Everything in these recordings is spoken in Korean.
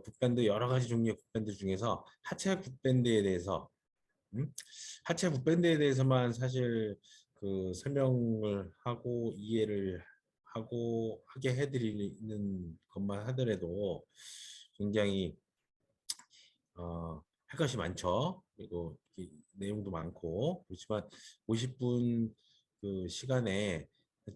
굿밴드 여러 가지 종류의 굿밴드 중에서 하체 굿밴드에 대해서 하체 굿밴드에 대해서만 사실 그 설명을 하고 이해를 하고 하게 해드리는 것만 하더라도 굉장히 할 것이 많죠. 그리고 내용도 많고 그렇지만 50분 그 시간에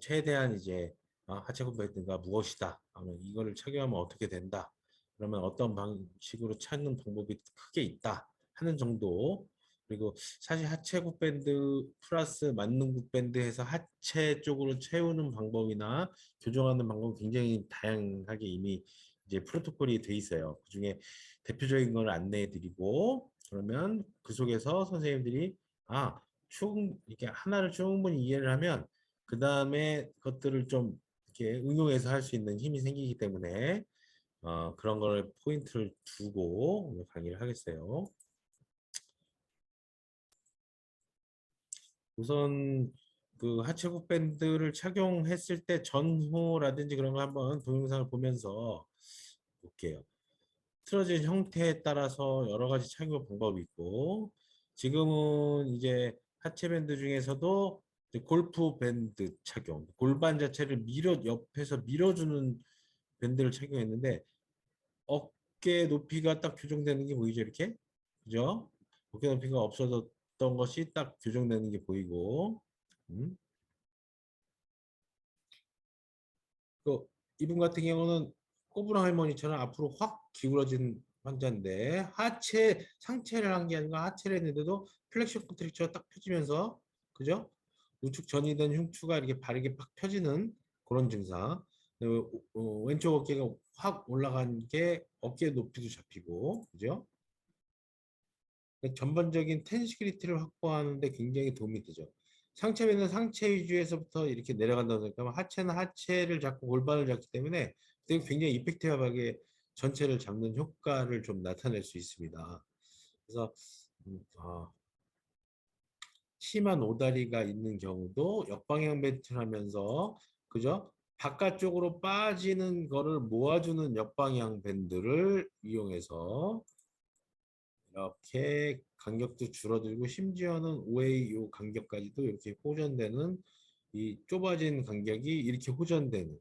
최대한 이제 하체 굽밴드가 무엇이다. 이거를 착용하면 어떻게 된다. 그러면 어떤 방식으로 찾는 방법이 크게 있다 하는 정도. 그리고 사실 하체 굽밴드 플러스 맞는 굽밴드 해서 하체 쪽으로 채우는 방법이나 교정하는 방법은 굉장히 다양하게 이미 이제 프로토콜이 돼 있어요. 그중에 대표적인 걸 안내해 드리고 그러면 그 속에서 선생님들이 이렇게 하나를 충분히 이해를 하면 그 다음에 것들을 좀 이렇게 응용해서 할 수 있는 힘이 생기기 때문에 그런 걸 포인트를 두고 오늘 강의를 하겠어요. 우선 그 하체국 밴드를 착용했을 때 전후라든지 그런 거 한번 동영상을 보면서 볼게요. 틀어진 형태에 따라서 여러 가지 착용 방법이 있고 지금은 이제 하체 밴드 중에서도 이제 골프 밴드 착용, 골반 자체를 옆에서 밀어주는 밴드를 착용했는데 어깨 높이가 딱 교정되는 게 보이죠, 이렇게? 그죠? 어깨 높이가 없어졌던 것이 딱 교정되는 게 보이고 음. 그 이분 같은 경우는 꼬부랑 할머니처럼 앞으로 확 기울어진 환자인데 상체를 한 게 아니라 하체를 했는데도 플렉션 컨트랙처가 딱 펴지면서 그죠? 우측 전이된 흉추가 이렇게 바르게 팍 펴지는 그런 증상. 그리고 왼쪽 어깨가 확 올라간 게 어깨 높이도 잡히고 그죠? 전반적인 텐시빌리티를 확보하는 데 굉장히 도움이 되죠. 상체는 상체 위주에서부터 이렇게 내려간다고 생각하면 하체는 하체를 잡고 골반을 잡기 때문에 굉장히 이펙티브하게 전체를 잡는 효과를 좀 나타낼 수 있습니다. 그래서 심한 오다리가 있는 경우도 역방향 벨트를 하면서 그죠? 바깥쪽으로 빠지는 거를 모아주는 역방향 밴드를 이용해서 이렇게 간격도 줄어들고 심지어는 5A 요 간격까지도 이렇게 호전되는 이 좁아진 간격이 이렇게 호전되는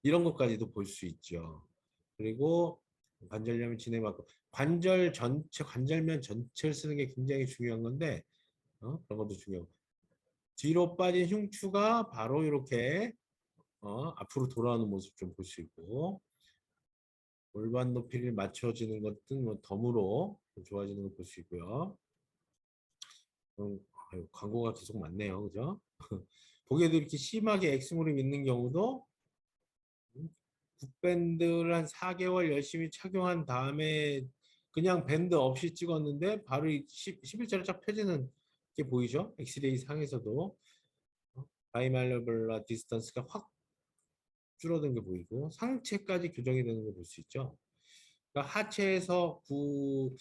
이런 것까지도 볼 수 있죠. 그리고 관절염 진행하고 관절면 전체를 쓰는 게 굉장히 중요한 건데 그런 것도 중요하고 뒤로 빠진 흉추가 바로 이렇게 앞으로 돌아오는 모습 좀 볼 수 있고 골반 높이를 맞춰지는 것은 뭐 덤으로 좋아지는 걸 볼 수 있고요. 광고가 계속 많네요. 그죠? 보게도 이렇게 심하게 X무릎 있는 경우도 굿밴드를 한 4개월 열심히 착용한 다음에 그냥 밴드 없이 찍었는데 바로 11자로 쫙 펴지는 게 보이죠? 엑스레이 상에서도 바이말러블라 디스턴스가 확 줄어든 게 보이고 상체까지 교정이 되는 걸 볼 수 있죠. 그러니까 하체에서 그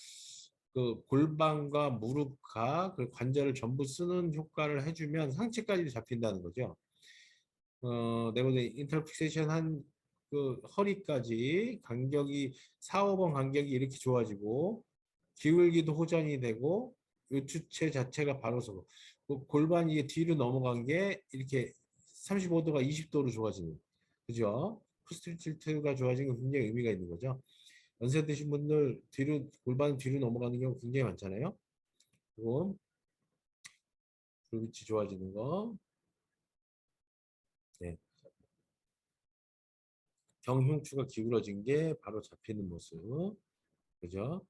골반과 무릎과 그 관절을 전부 쓰는 효과를 해주면 상체까지 잡힌다는 거죠. 내가 인터픽세이션 한 그 허리까지 간격이 4, 5번 간격이 이렇게 좋아지고 기울기도 호전이 되고 요추체 자체가 바로 서고 골반이 이게 뒤로 넘어간 게 이렇게 35도가 20도로 좋아지는 그죠? 푸스트 틸트가 좋아지는 게 굉장히 의미가 있는 거죠. 연세 드신 분들 골반 뒤로 넘어가는 경우 굉장히 많잖아요. 그리고 불빛이 좋아지는 거. 네. 경흉추가 기울어진 게 바로 잡히는 모습. 그죠?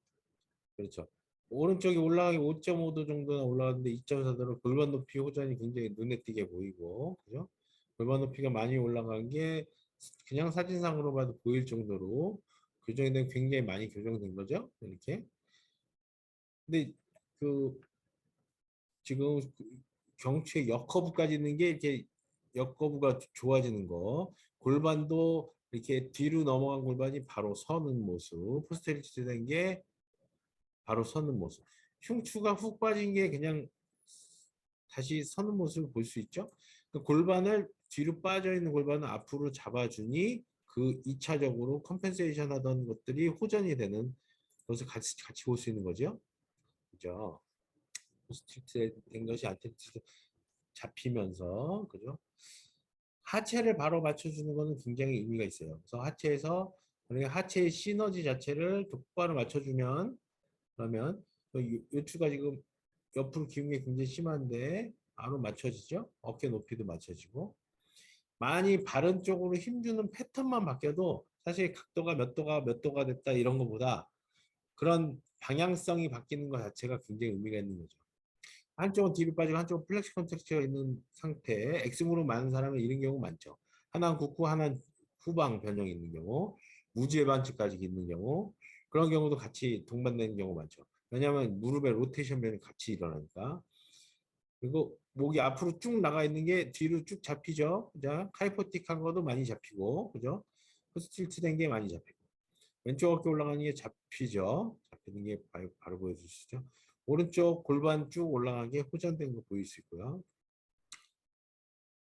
그렇죠. 오른쪽이 올라가기 5.5도 정도나 올라갔는데 2.4도로 골반 높이 호전이 굉장히 눈에 띄게 보이고, 그죠? 골반 높이가 많이 올라간 게 그냥 사진상으로 봐도 보일 정도로 교정이 된 굉장히 많이 교정된 거죠. 이렇게. 근데 그 지금 경추의 역커브까지 있는 게 이렇게 역커브가 좋아지는 거, 골반도 이렇게 뒤로 넘어간 골반이 바로 서는 모습, 포스테리티 된 게 바로 서는 모습, 흉추가 훅 빠진 게 그냥 다시 서는 모습을 볼 수 있죠. 그 골반을 뒤로 빠져 있는 골반을 앞으로 잡아주니 그 2차적으로 컴펜세이션 하던 것들이 호전이 되는 것을 같이 볼 수 있는 거죠. 그죠? 포스틱 된 것이 안티틱 잡히면서, 그죠? 하체를 바로 맞춰주는 것은 굉장히 의미가 있어요. 그래서 하체에서, 그러니까 하체의 시너지 자체를 똑바로 맞춰주면, 그러면 요추가 지금 옆으로 기운 게 굉장히 심한데 바로 맞춰지죠. 어깨 높이도 맞춰지고, 많이 바른 쪽으로 힘주는 패턴만 바뀌어도 사실 각도가 몇 도가 됐다 이런 것보다 그런 방향성이 바뀌는 것 자체가 굉장히 의미가 있는 거죠. 한쪽은 뒤로 빠지고 한쪽은 플렉시 컨텍스처가 있는 상태에 X무릎 많은 사람은 이런 경우 많죠. 하나는 굳고 하나는 후방 변형이 있는 경우, 무지의 반칙까지 있는 경우, 그런 경우도 같이 동반되는 경우 많죠. 왜냐하면 무릎의 로테이션 변이 같이 일어나니까. 그리고 목이 앞으로 쭉 나가 있는 게 뒤로 쭉 잡히죠. 그죠? 카이포틱한 것도 많이 잡히고, 그죠? 스틸트 된 게 많이 잡히고. 왼쪽 어깨 올라가는 게 잡히죠. 잡히는 게 바로 보여줄 수 있죠. 오른쪽 골반 쭉 올라가는 게 호전된 거 보일 수 있고요.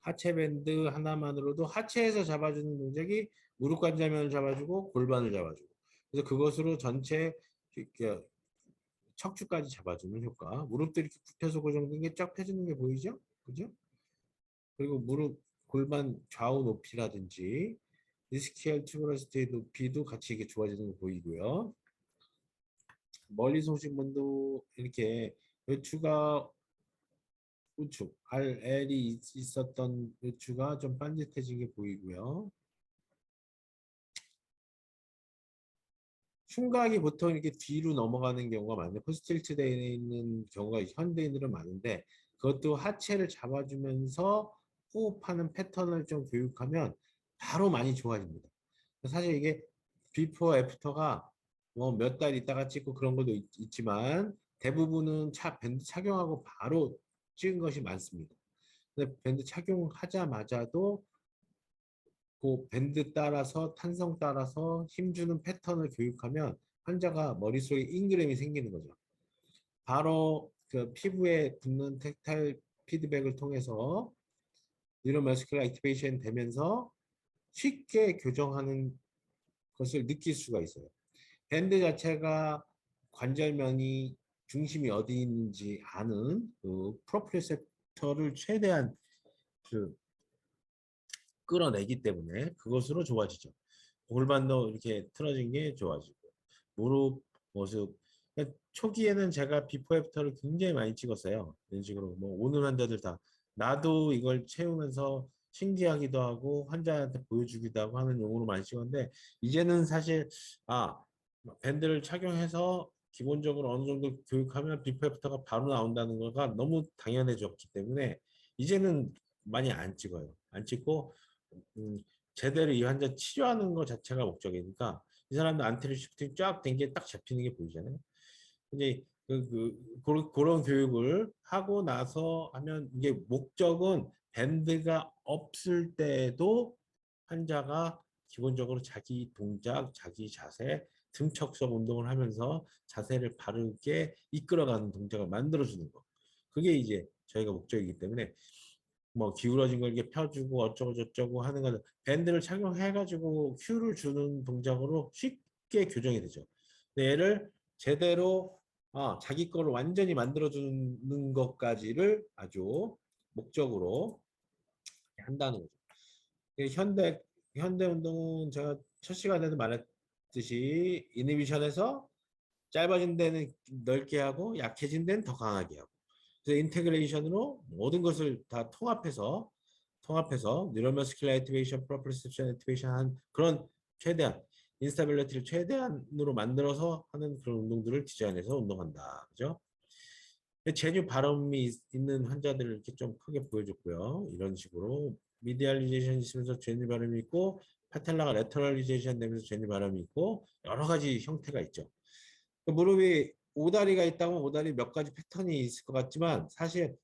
하체 밴드 하나만으로도 하체에서 잡아주는 동작이 무릎 관절면을 잡아주고 골반을 잡아주고. 그래서 그것으로 전체 이렇게 척추까지 잡아주는 효과. 무릎도 이렇게 굽혀서 고정된 게 쫙 펴지는 게 보이죠? 그죠? 그리고 무릎 골반 좌우 높이라든지 이스키엘 튜브러스트의 높이도 같이 이게 좋아지는 거 보이고요. 멀리서 오신 분도 이렇게 외추가 우측 RL이 있었던 외추가 좀 반듯해진 게 보이고요. 흉곽이 보통 이렇게 뒤로 넘어가는 경우가 많은데 포스틸트 되어 있는 경우가 현대인들은 많은데 그것도 하체를 잡아주면서 호흡하는 패턴을 좀 교육하면 바로 많이 좋아집니다. 사실 이게 비포 애프터가 뭐 몇 달 있다가 찍고 그런 것도 있지만 대부분은 밴드 착용하고 바로 찍은 것이 많습니다. 근데 밴드 착용하자마자도 그 밴드 따라서 탄성 따라서 힘주는 패턴을 교육하면 환자가 머릿속에 잉그램이 생기는 거죠. 바로 그 피부에 붙는 텍타일 피드백을 통해서 뉴로머스큘러 액티베이션 되면서 쉽게 교정하는 것을 느낄 수가 있어요. 밴드 자체가 관절면이 중심이 어디 있는지 아는 그 프로프리셉터를 최대한 그 끌어내기 때문에 그것으로 좋아지죠. 골반도 이렇게 틀어진 게 좋아지고 무릎 모습 초기에는 제가 비포 애프터를 굉장히 많이 찍었어요. 이런 식으로 뭐 오는 환자들 다 나도 이걸 채우면서 신기하기도 하고 환자한테 보여주기도 하고 하는 용어로 많이 찍었는데 이제는 사실 밴드를 착용해서 기본적으로 어느 정도 교육하면 비포 애프터가 바로 나온다는 거가 너무 당연해졌기 때문에 이제는 많이 안 찍어요. 안 찍고 음, 제대로 이 환자 치료하는 것 자체가 목적이니까 이 사람도 안티를 시프팅 쫙 된 게 딱 잡히는 게 보이잖아요. 근데 그런 교육을 하고 나서 하면 이게 목적은 밴드가 없을 때도 환자가 기본적으로 자기 동작, 자기 자세, 등척성 운동을 하면서 자세를 바르게 이끌어가는 동작을 만들어주는 거. 그게 이제 저희가 목적이기 때문에 뭐 기울어진 걸 이렇게 펴주고 어쩌고 저쩌고 하는 거는 밴드를 착용해가지고 큐를 주는 동작으로 쉽게 교정이 되죠. 근데 얘를 제대로 자기 거를 완전히 만들어주는 것까지를 아주 목적으로 한다는 거죠. 현대 운동은 제가 첫 시간에도 말했듯이 이니비션에서 짧아진 데는 넓게 하고 약해진 데는 더 강하게 하고 그래서 인테그레이션으로 모든 것을 다 통합해서 뉴로머스큘러 액티베이션, 프로프리셉션 액티베이션 한 그런 최대한 인스타빌리티를 최대한으로 만들어서 하는 그런 운동들을 디자인해서 운동한다. 그죠? 제뉴 발음이 있는 환자들을 이렇게 좀 크게 보여줬고요. 이런 식으로 미디얼리제이션 있으면서 제뉴 발음이 있고 파텔라가 레터럴리제이션 되면서 제뉴 발음이 있고 여러 가지 형태가 있죠. 무릎이 오다리가 있다면 오다리 몇 가지 패턴이 있을 것 같지만 사실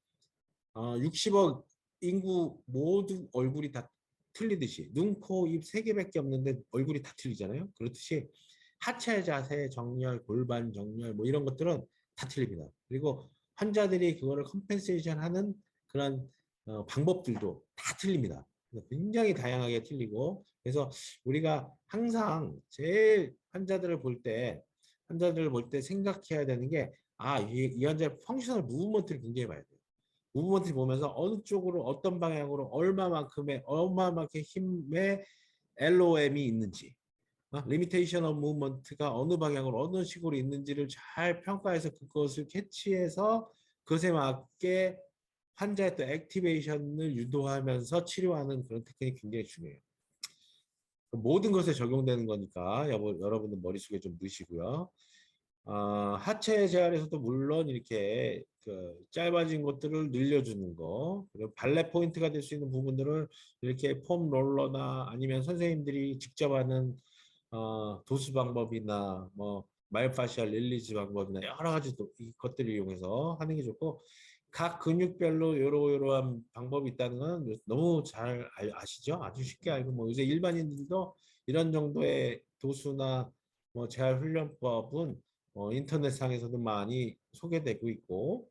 60억 인구 모두 얼굴이 다 틀리듯이 눈, 코, 입 세 개밖에 없는데 얼굴이 다 틀리잖아요. 그렇듯이 하체 자세 정렬, 골반 정렬 뭐 이런 것들은 다 틀립니다. 그리고 환자들이 그거를 컴펜세이션 하는 그런 방법들도 다 틀립니다. 굉장히 다양하게 틀리고 그래서 우리가 항상 제일 환자들을 볼 때 생각해야 되는 게, 이 환자의 펑셔널 무브먼트를 굉장히 봐야 돼요. 무브먼트를 보면서 어느 쪽으로, 어떤 방향으로, 얼마만큼의 힘의 LOM이 있는지, 리미테이션 오브 무브먼트가 어느 방향으로, 어느 식으로 있는지를 잘 평가해서 그것을 캐치해서 그것에 맞게 환자의 또 액티베이션을 유도하면서 치료하는 그런 테크닉이 굉장히 중요해요. 모든 것에 적용되는 거니까 여러분들 머릿속에 좀 넣으시고요. 하체 재활에서도 물론 이렇게 그 짧아진 것들을 늘려주는 거, 그리고 발레 포인트가 될 수 있는 부분들을 이렇게 폼 롤러나 아니면 선생님들이 직접 하는 도수 방법이나 뭐 마이오파시알 릴리즈 방법이나 여러 가지 것들을 이용해서 하는 게 좋고, 각 근육별로 이러한 방법이 있다는 건 너무 잘 아시죠? 아주 쉽게 알고, 뭐 요새 일반인들도 이런 정도의 도수나 뭐 재활 훈련법은 인터넷상에서도 많이 소개되고 있고,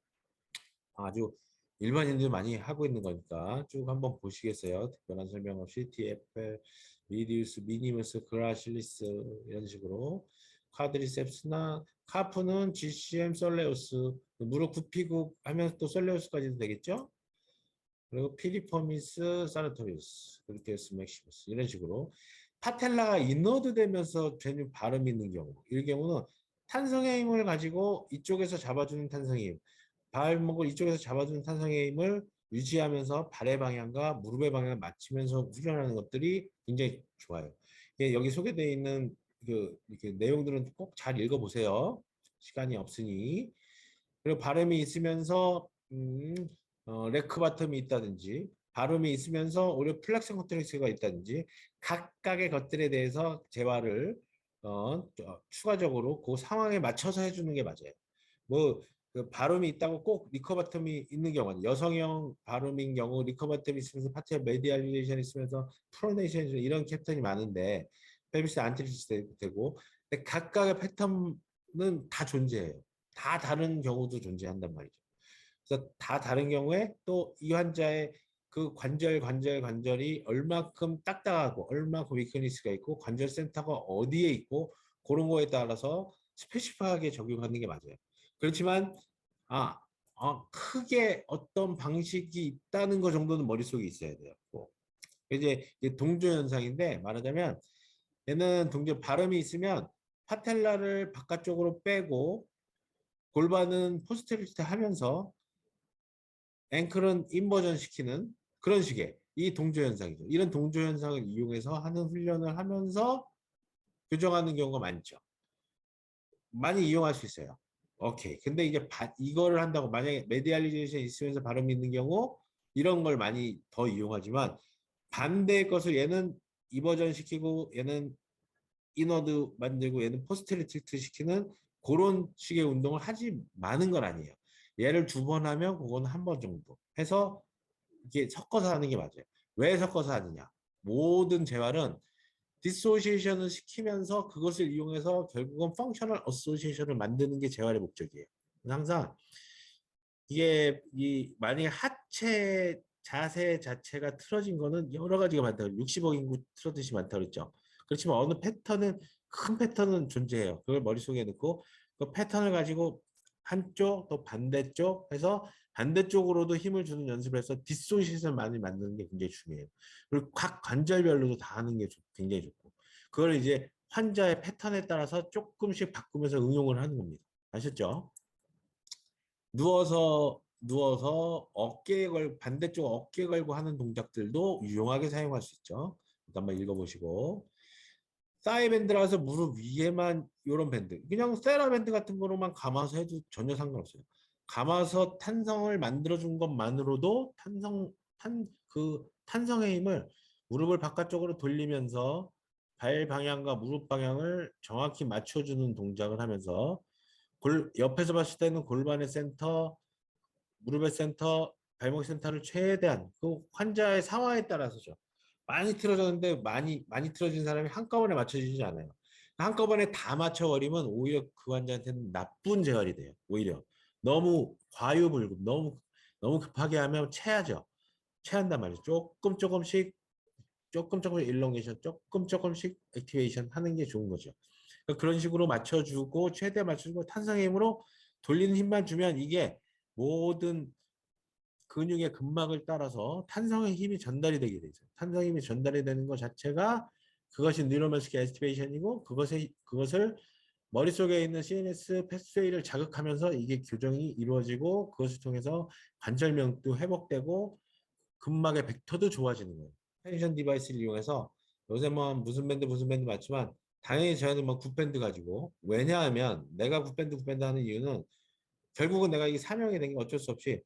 아주 일반인들이 많이 하고 있는 거니까 쭉 한번 보시겠어요? 특별한 설명 없이 TFL, 미디우스, 미니머스, 그라실리스 이런 식으로. 카드리셉스나 카프는 GCM, 솔레우스, 무릎 굽히고 하면 또 솔레우스까지도 되겠죠? 그리고 피리포미스, 사르토리우스, 그리테우스 맥시무스 이런 식으로 파텔라가 인워드 되면서 되는 발음이 있는 경우, 이 경우는 탄성의 힘을 가지고 이쪽에서 잡아주는 탄성의 힘, 발목을 이쪽에서 잡아주는 탄성의 힘을 유지하면서 발의 방향과 무릎의 방향을 맞추면서 훈련하는 것들이 굉장히 좋아요. 여기 소개되어 있는 이렇게 내용들은 꼭 잘 읽어보세요. 시간이 없으니. 그리고 발음이 있으면서 레크 바텀이 있다든지, 발음이 있으면서 오히려 플렉션 컨트렉스가 있다든지, 각각의 것들에 대해서 재활을 추가적으로 그 상황에 맞춰서 해주는 게 맞아요. 그 발음이 있다고 꼭 리커버텀이 있는 경우는, 여성형 발음인 경우 리커버텀이 있으면서 파티아 메디알리제이션 있으면서 프로네이션 이런 캡턴이 많은데, 페미스 안티리스 되고, 근데 각각의 패턴은 다 존재해요. 다 다른 경우도 존재한단 말이죠. 그래서 다 다른 경우에 또 이 환자의 그 관절이 얼마큼 딱딱하고 얼마큼 위크니스가 있고 관절 센터가 어디에 있고, 그런 거에 따라서 스페시픽하게 적용하는 게 맞아요. 그렇지만 아, 크게 어떤 방식이 있다는 거 정도는 머릿속에 있어야 돼요. 이제 동조 현상인데, 말하자면 얘는 동조 발음이 있으면 파텔라를 바깥쪽으로 빼고 골반은 포스테리티 하면서 앵클은 인버전 시키는 그런 식의 이 동조 현상이죠. 이런 동조 현상을 이용해서 하는 훈련을 하면서 교정하는 경우가 많죠. 많이 이용할 수 있어요. 오케이. 근데 이제 이거를 한다고 만약에 메디알리제이션 있으면서 발음이 있는 경우 이런 걸 많이 더 이용하지만, 반대의 것을 얘는 이버전 시키고 얘는 인워드 만들고 얘는 포스테리티트 시키는 그런 식의 운동을 하지 많은 건 아니에요. 얘를 2번 하면 그건 1번 정도 해서 이게 섞어서 하는 게 맞아요. 왜 섞어서 하느냐? 모든 재활은 디소시에이션을 시키면서 그것을 이용해서 결국은 펑셔널 어소시에이션을 만드는 게 재활의 목적이에요. 항상 이게 만약에 하체 자세 자체가 틀어진 거는 여러 가지가 많다. 60억 인구 틀어듯이 많다 그랬죠. 그렇지만 어느 패턴은, 큰 패턴은 존재해요. 그걸 머릿속에 넣고 그 패턴을 가지고 한쪽 또 반대쪽 해서 반대쪽으로도 힘을 주는 연습을 해서 디소시에이션 많이 만드는 게 굉장히 중요해요. 그리고 각 관절별로도 다 하는 게 굉장히 좋고, 그걸 이제 환자의 패턴에 따라서 조금씩 바꾸면서 응용을 하는 겁니다. 아셨죠? 누워서 반대쪽 어깨 걸고 하는 동작들도 유용하게 사용할 수 있죠. 일단 한번 읽어보시고, 사이 밴드라서 무릎 위에만 이런 밴드, 그냥 세라 밴드 같은 거로만 감아서 해도 전혀 상관없어요. 감아서 탄성을 만들어준 것만으로도 탄성의 힘을 무릎을 바깥쪽으로 돌리면서 발 방향과 무릎 방향을 정확히 맞춰주는 동작을 하면서, 옆에서 봤을 때는 골반의 센터, 무릎의 센터, 발목 센터를 최대한 그 환자의 상황에 따라서죠. 많이 틀어졌는데 많이 틀어진 사람이 한꺼번에 맞춰지지 않아요. 한꺼번에 다 맞춰버리면 오히려 그 환자한테는 나쁜 재활이 돼요. 오히려 너무 과유불급, 너무 급하게 하면 체하죠. 체한단 말이죠. 조금씩 조금 일롱게이션, 조금씩 액티베이션 하는 게 좋은 거죠. 그러니까 그런 식으로 맞춰주고 최대 맞춰주고 탄성의 힘으로 돌리는 힘만 주면 이게 모든 근육의 근막을 따라서 탄성의 힘이 전달이 되게 되죠. 탄성의 힘이 전달이 되는 것 자체가 그것이 뉴로머스큐 액티베이션이고 그것을 머릿속에 있는 CNS 패스웨이를 자극하면서 이게 교정이 이루어지고 그것을 통해서 관절명도 회복되고 근막의 벡터도 좋아지는 거예요. 텐션 디바이스를 이용해서 요새 뭐 무슨 밴드 맞지만 당연히 저희는 뭐 굿밴드 가지고 왜냐하면 내가 굿밴드 하는 이유는 결국은 내가 이 사명이 된 게 어쩔 수 없이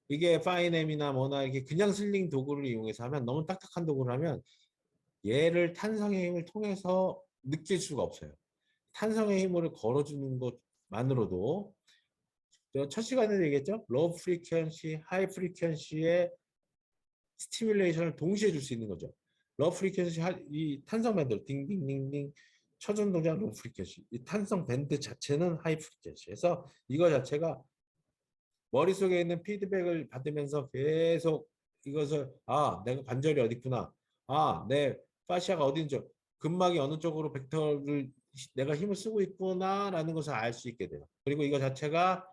이게 파이넴이나 뭐나 이렇게 그냥 슬링 도구를 이용해서 하면 너무 딱딱한 도구를 하면 얘를 탄성의 힘을 통해서 느낄 수가 없어요. 탄성의 힘을 걸어주는 것만으로도 첫 시간에도 얘기했죠. 로우 프리퀀시, 하이 프리퀀시의 스티뮬레이션을 동시에 줄 수 있는 거죠. 로우 프리퀀시 이 탄성 밴드 딩딩딩딩 쳐준 동작 로우 프리퀀시 이 탄성 밴드 자체는 하이 프리퀀시에서 이거 자체가 머릿속에 있는 피드백을 받으면서 계속 이것을 내가 관절이 어디 있구나 내 파시아가 어딘지 근막이 어느 쪽으로 벡터를 내가 힘을 쓰고 있구나라는 것을 알 수 있게 돼요. 그리고 이거 자체가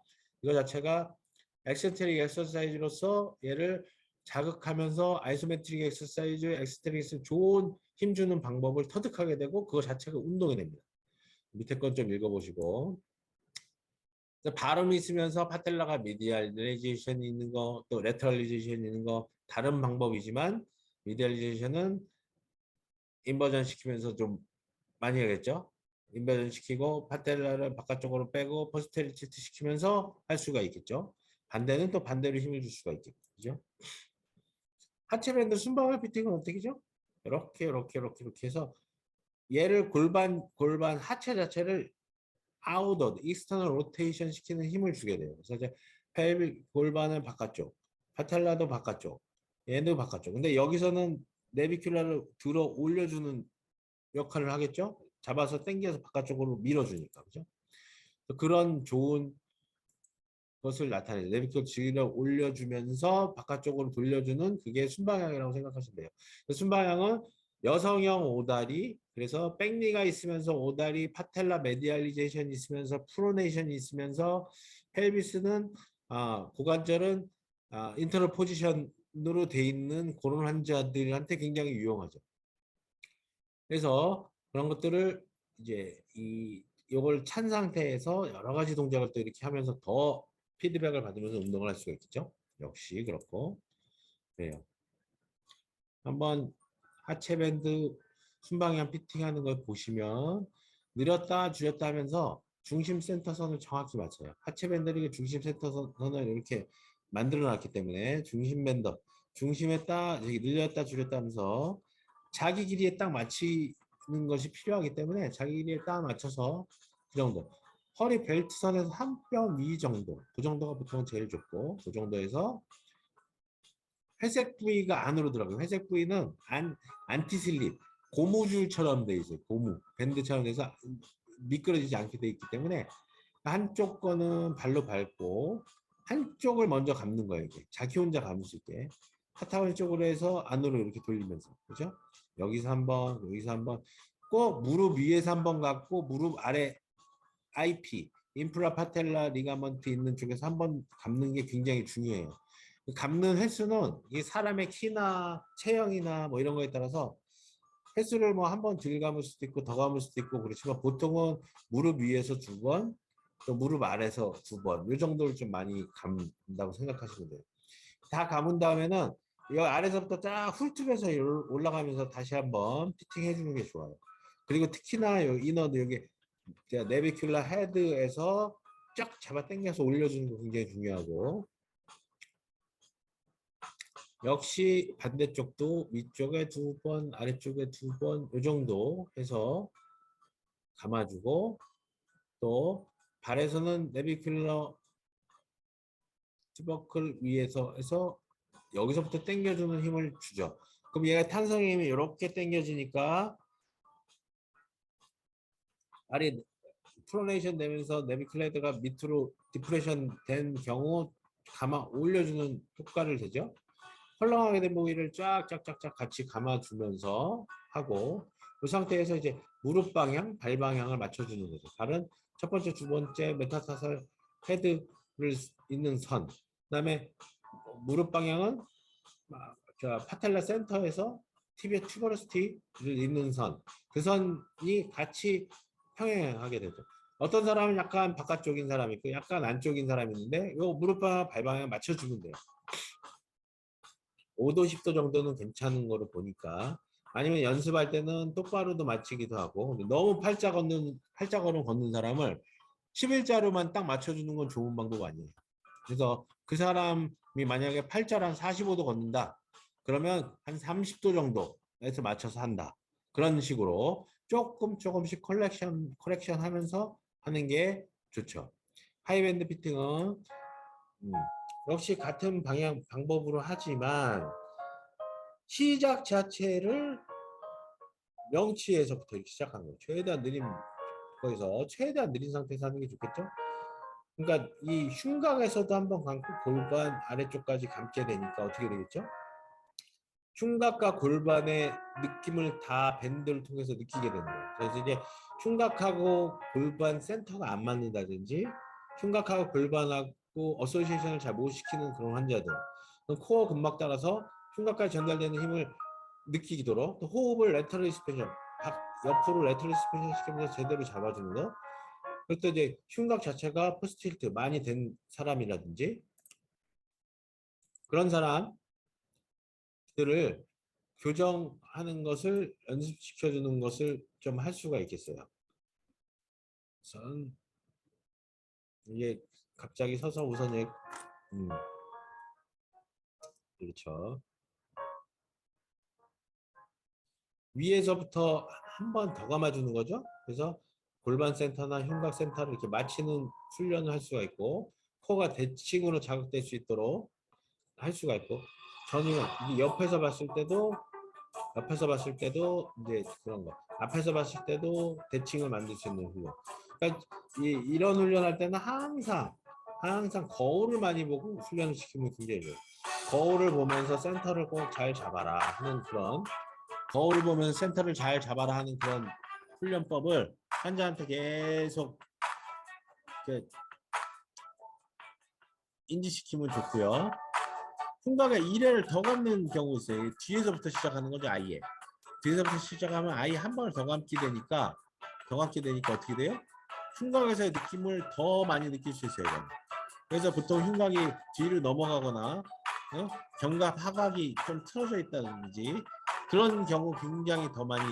엑센트릭 엑서사이즈로서 얘를 자극하면서 아이소메트릭 엑서사이즈, 엑센트릭 좋은 힘 주는 방법을 터득하게 되고 그거 자체가 운동이 됩니다. 밑에 건 좀 읽어보시고 발음이 있으면서 파텔라가 미디얼리제이션이 있는 거, 또 레터럴리제이션이 있는 거 다른 방법이지만 미디얼리제이션은 인버전 시키면서 좀 많이 하겠죠. 인버전 시키고 파텔라를 바깥쪽으로 빼고 포스테리티트 시키면서 할 수가 있겠죠. 반대는 또 반대로 힘을 줄 수가 있겠죠. 하체 밴드 순방울 피팅은 어떻게죠? 이렇게 해서 얘를 골반 하체 자체를 아웃어 익스터널 로테이션 시키는 힘을 주게 돼요. 그래서 이제 펠빅 골반을 바깥쪽, 파텔라도 바깥쪽, 얘도 바깥쪽. 근데 여기서는 내비큘라를 들어 올려주는 역할을 하겠죠. 잡아서 당겨서 바깥쪽으로 밀어주니까 그죠. 그런 좋은 것을 나타내죠. 내비큘라 들어 올려주면서 바깥쪽으로 돌려주는 그게 순방향이라고 생각하시면 돼요. 순방향은 여성형 오다리 그래서 백니가 있으면서 오다리 파텔라 메디알리제이션이 있으면서 프로네이션이 있으면서 펠비스는 고관절은 인터널 포지션으로 돼 있는 그런 환자들한테 굉장히 유용하죠. 그래서 그런 것들을 이제 이걸 찬 상태에서 여러 가지 동작을 또 이렇게 하면서 더 피드백을 받으면서 운동을 할 수가 있겠죠. 역시 그렇고 그래요. 한번 하체 밴드 순방향 피팅하는 걸 보시면 늘었다 줄였다 하면서 중심 센터선을 정확히 맞춰요. 하체 밴드를 중심 센터선을 이렇게 만들어 놨기 때문에 중심 밴드 중심에 딱 늘렸다 줄였다 하면서 자기 길이에 딱 맞추는 것이 필요하기 때문에 자기 길이에 딱 맞춰서 그 정도 허리 벨트선에서 한 뼘 위 정도 그 정도가 보통 제일 좋고 그 정도에서 회색 부위가 안으로 들어가요. 회색 부위는 안티슬립 고무줄처럼 돼 있어요. 고무 밴드처럼 돼서 미끄러지지 않게 돼 있기 때문에 한쪽 거는 발로 밟고 한쪽을 먼저 감는 거예요. 이게. 자기 혼자 감을 수 있게 카타원 쪽으로 해서 안으로 이렇게 돌리면서 그죠? 여기서 한번 여기서 한번 꼭 무릎 위에서 한번 갖고 무릎 아래 IP 인프라 파텔라 리가먼트 있는 쪽에서 한번 감는 게 굉장히 중요해요. 감는 횟수는 이 사람의 키나 체형이나 뭐 이런 거에 따라서 횟수를 뭐 한 번 덜 감을 수도 있고 더 감을 수도 있고 그렇지만 보통은 무릎 위에서 2번, 또 무릎 아래에서 2번 이 정도를 좀 많이 감는다고 생각하시면 돼요. 다 감은 다음에는 이 아래서부터 쫙 훑으면서 올라가면서 다시 한번 피팅해 주는 게 좋아요. 그리고 특히나 이 이너도 여기 내비큘라 헤드에서 쫙 잡아 당겨서 올려주는 거 굉장히 중요하고 역시 반대쪽도 위쪽에 2번, 아래쪽에 2번 이 정도 해서 감아주고 또 발에서는 내비큘러 티버클 위에서 해서 여기서부터 당겨주는 힘을 주죠. 그럼 얘가 탄성의 힘이 이렇게 당겨지니까 발이 프로네이션 되면서 내비큘레이터가 밑으로 디프레션 된 경우 감아 올려주는 효과를 되죠. 헐렁하게 된 부위를 쫙쫙쫙쫙 같이 감아주면서 하고 그 상태에서 이제 무릎 방향, 발 방향을 맞춰주는 거죠. 발은 첫 번째, 두 번째 메타타설 헤드를 있는 선. 그다음에 무릎 방향은 파텔라 센터에서 티비아 튜버러스티를 잇는 선. 그 선이 같이 평행하게 되죠. 어떤 사람은 약간 바깥쪽인 사람이 있고 약간 안쪽인 사람이 있는데 이 무릎 방향, 발 방향 맞춰주면 돼요. 5도, 10도 정도는 괜찮은 거로 보니까 아니면 연습할 때는 똑바로도 맞추기도 하고 너무 팔자걸음 걷는 사람을 11자로만 딱 맞춰주는 건 좋은 방법 아니에요. 그래서 그 사람이 만약에 팔자를 한 45도 걷는다. 그러면 한 30도 정도에서 맞춰서 한다. 그런 식으로 조금씩 커렉션 하면서 하는 게 좋죠. 하이밴드 피팅은 음, 역시 같은 방법으로 하지만 시작 자체를 명치에서부터 이렇게 시작하는 거예요. 최대한 느린 거에서 최대한 느린 상태에서 하는 게 좋겠죠? 그러니까 이 흉곽에서도 한번 감고 골반 아래쪽까지 감게 되니까 어떻게 되겠죠? 흉곽과 골반의 느낌을 다 밴드를 통해서 느끼게 되는 거예요. 그래서 이제 흉곽하고 골반 센터가 안 맞는다든지 흉곽하고 골반하고 어소시에이션을 잘 못 시키는 그런 환자들 코어 근막 따라서 흉곽까지 전달되는 힘을 느끼도록 또 호흡을 레터럴 스펜션 옆으로 레터럴 스펜션 시키면서 제대로 잡아주는 거 그리고 또 이제 흉곽 자체가 포스틸트 많이 된 사람이라든지 그런 사람들을 교정하는 것을 연습시켜주는 것을 좀 할 수가 있겠어요. 우선 이게 갑자기 서서 우선 음, 그렇죠. 위에서부터 한 번 더 감아주는 거죠. 그래서 골반 센터나 흉곽 센터를 이렇게 맞추는 훈련을 할 수가 있고 코가 대칭으로 자극될 수 있도록 할 수가 있고 저는 이게 옆에서 봤을 때도 이제 그런 거 앞에서 봤을 때도 대칭을 만들 수 있는 훈련 그러니까 이런 훈련할 때는 항상 거울을 많이 보고 훈련을 시키면 굉장히 좋아요 거울을 보면서 센터를 꼭 잘 잡아라 하는 그런 거울을 보면서 센터를 잘 잡아라 하는 그런 훈련법을 환자한테 계속 인지시키면 좋고요 흉곽에 1회를 더 감는 경우 있어요 뒤에서부터 시작하는 거죠 아예 뒤에서부터 시작하면 아예 한 번을 더 감게 되니까 어떻게 돼요? 흉곽에서의 느낌을 더 많이 느낄 수 있어요. 이건. 그래서 보통 흉곽이 뒤로 넘어가거나 견갑 하각이 좀 틀어져 있다든지 그런 경우 굉장히 더 많이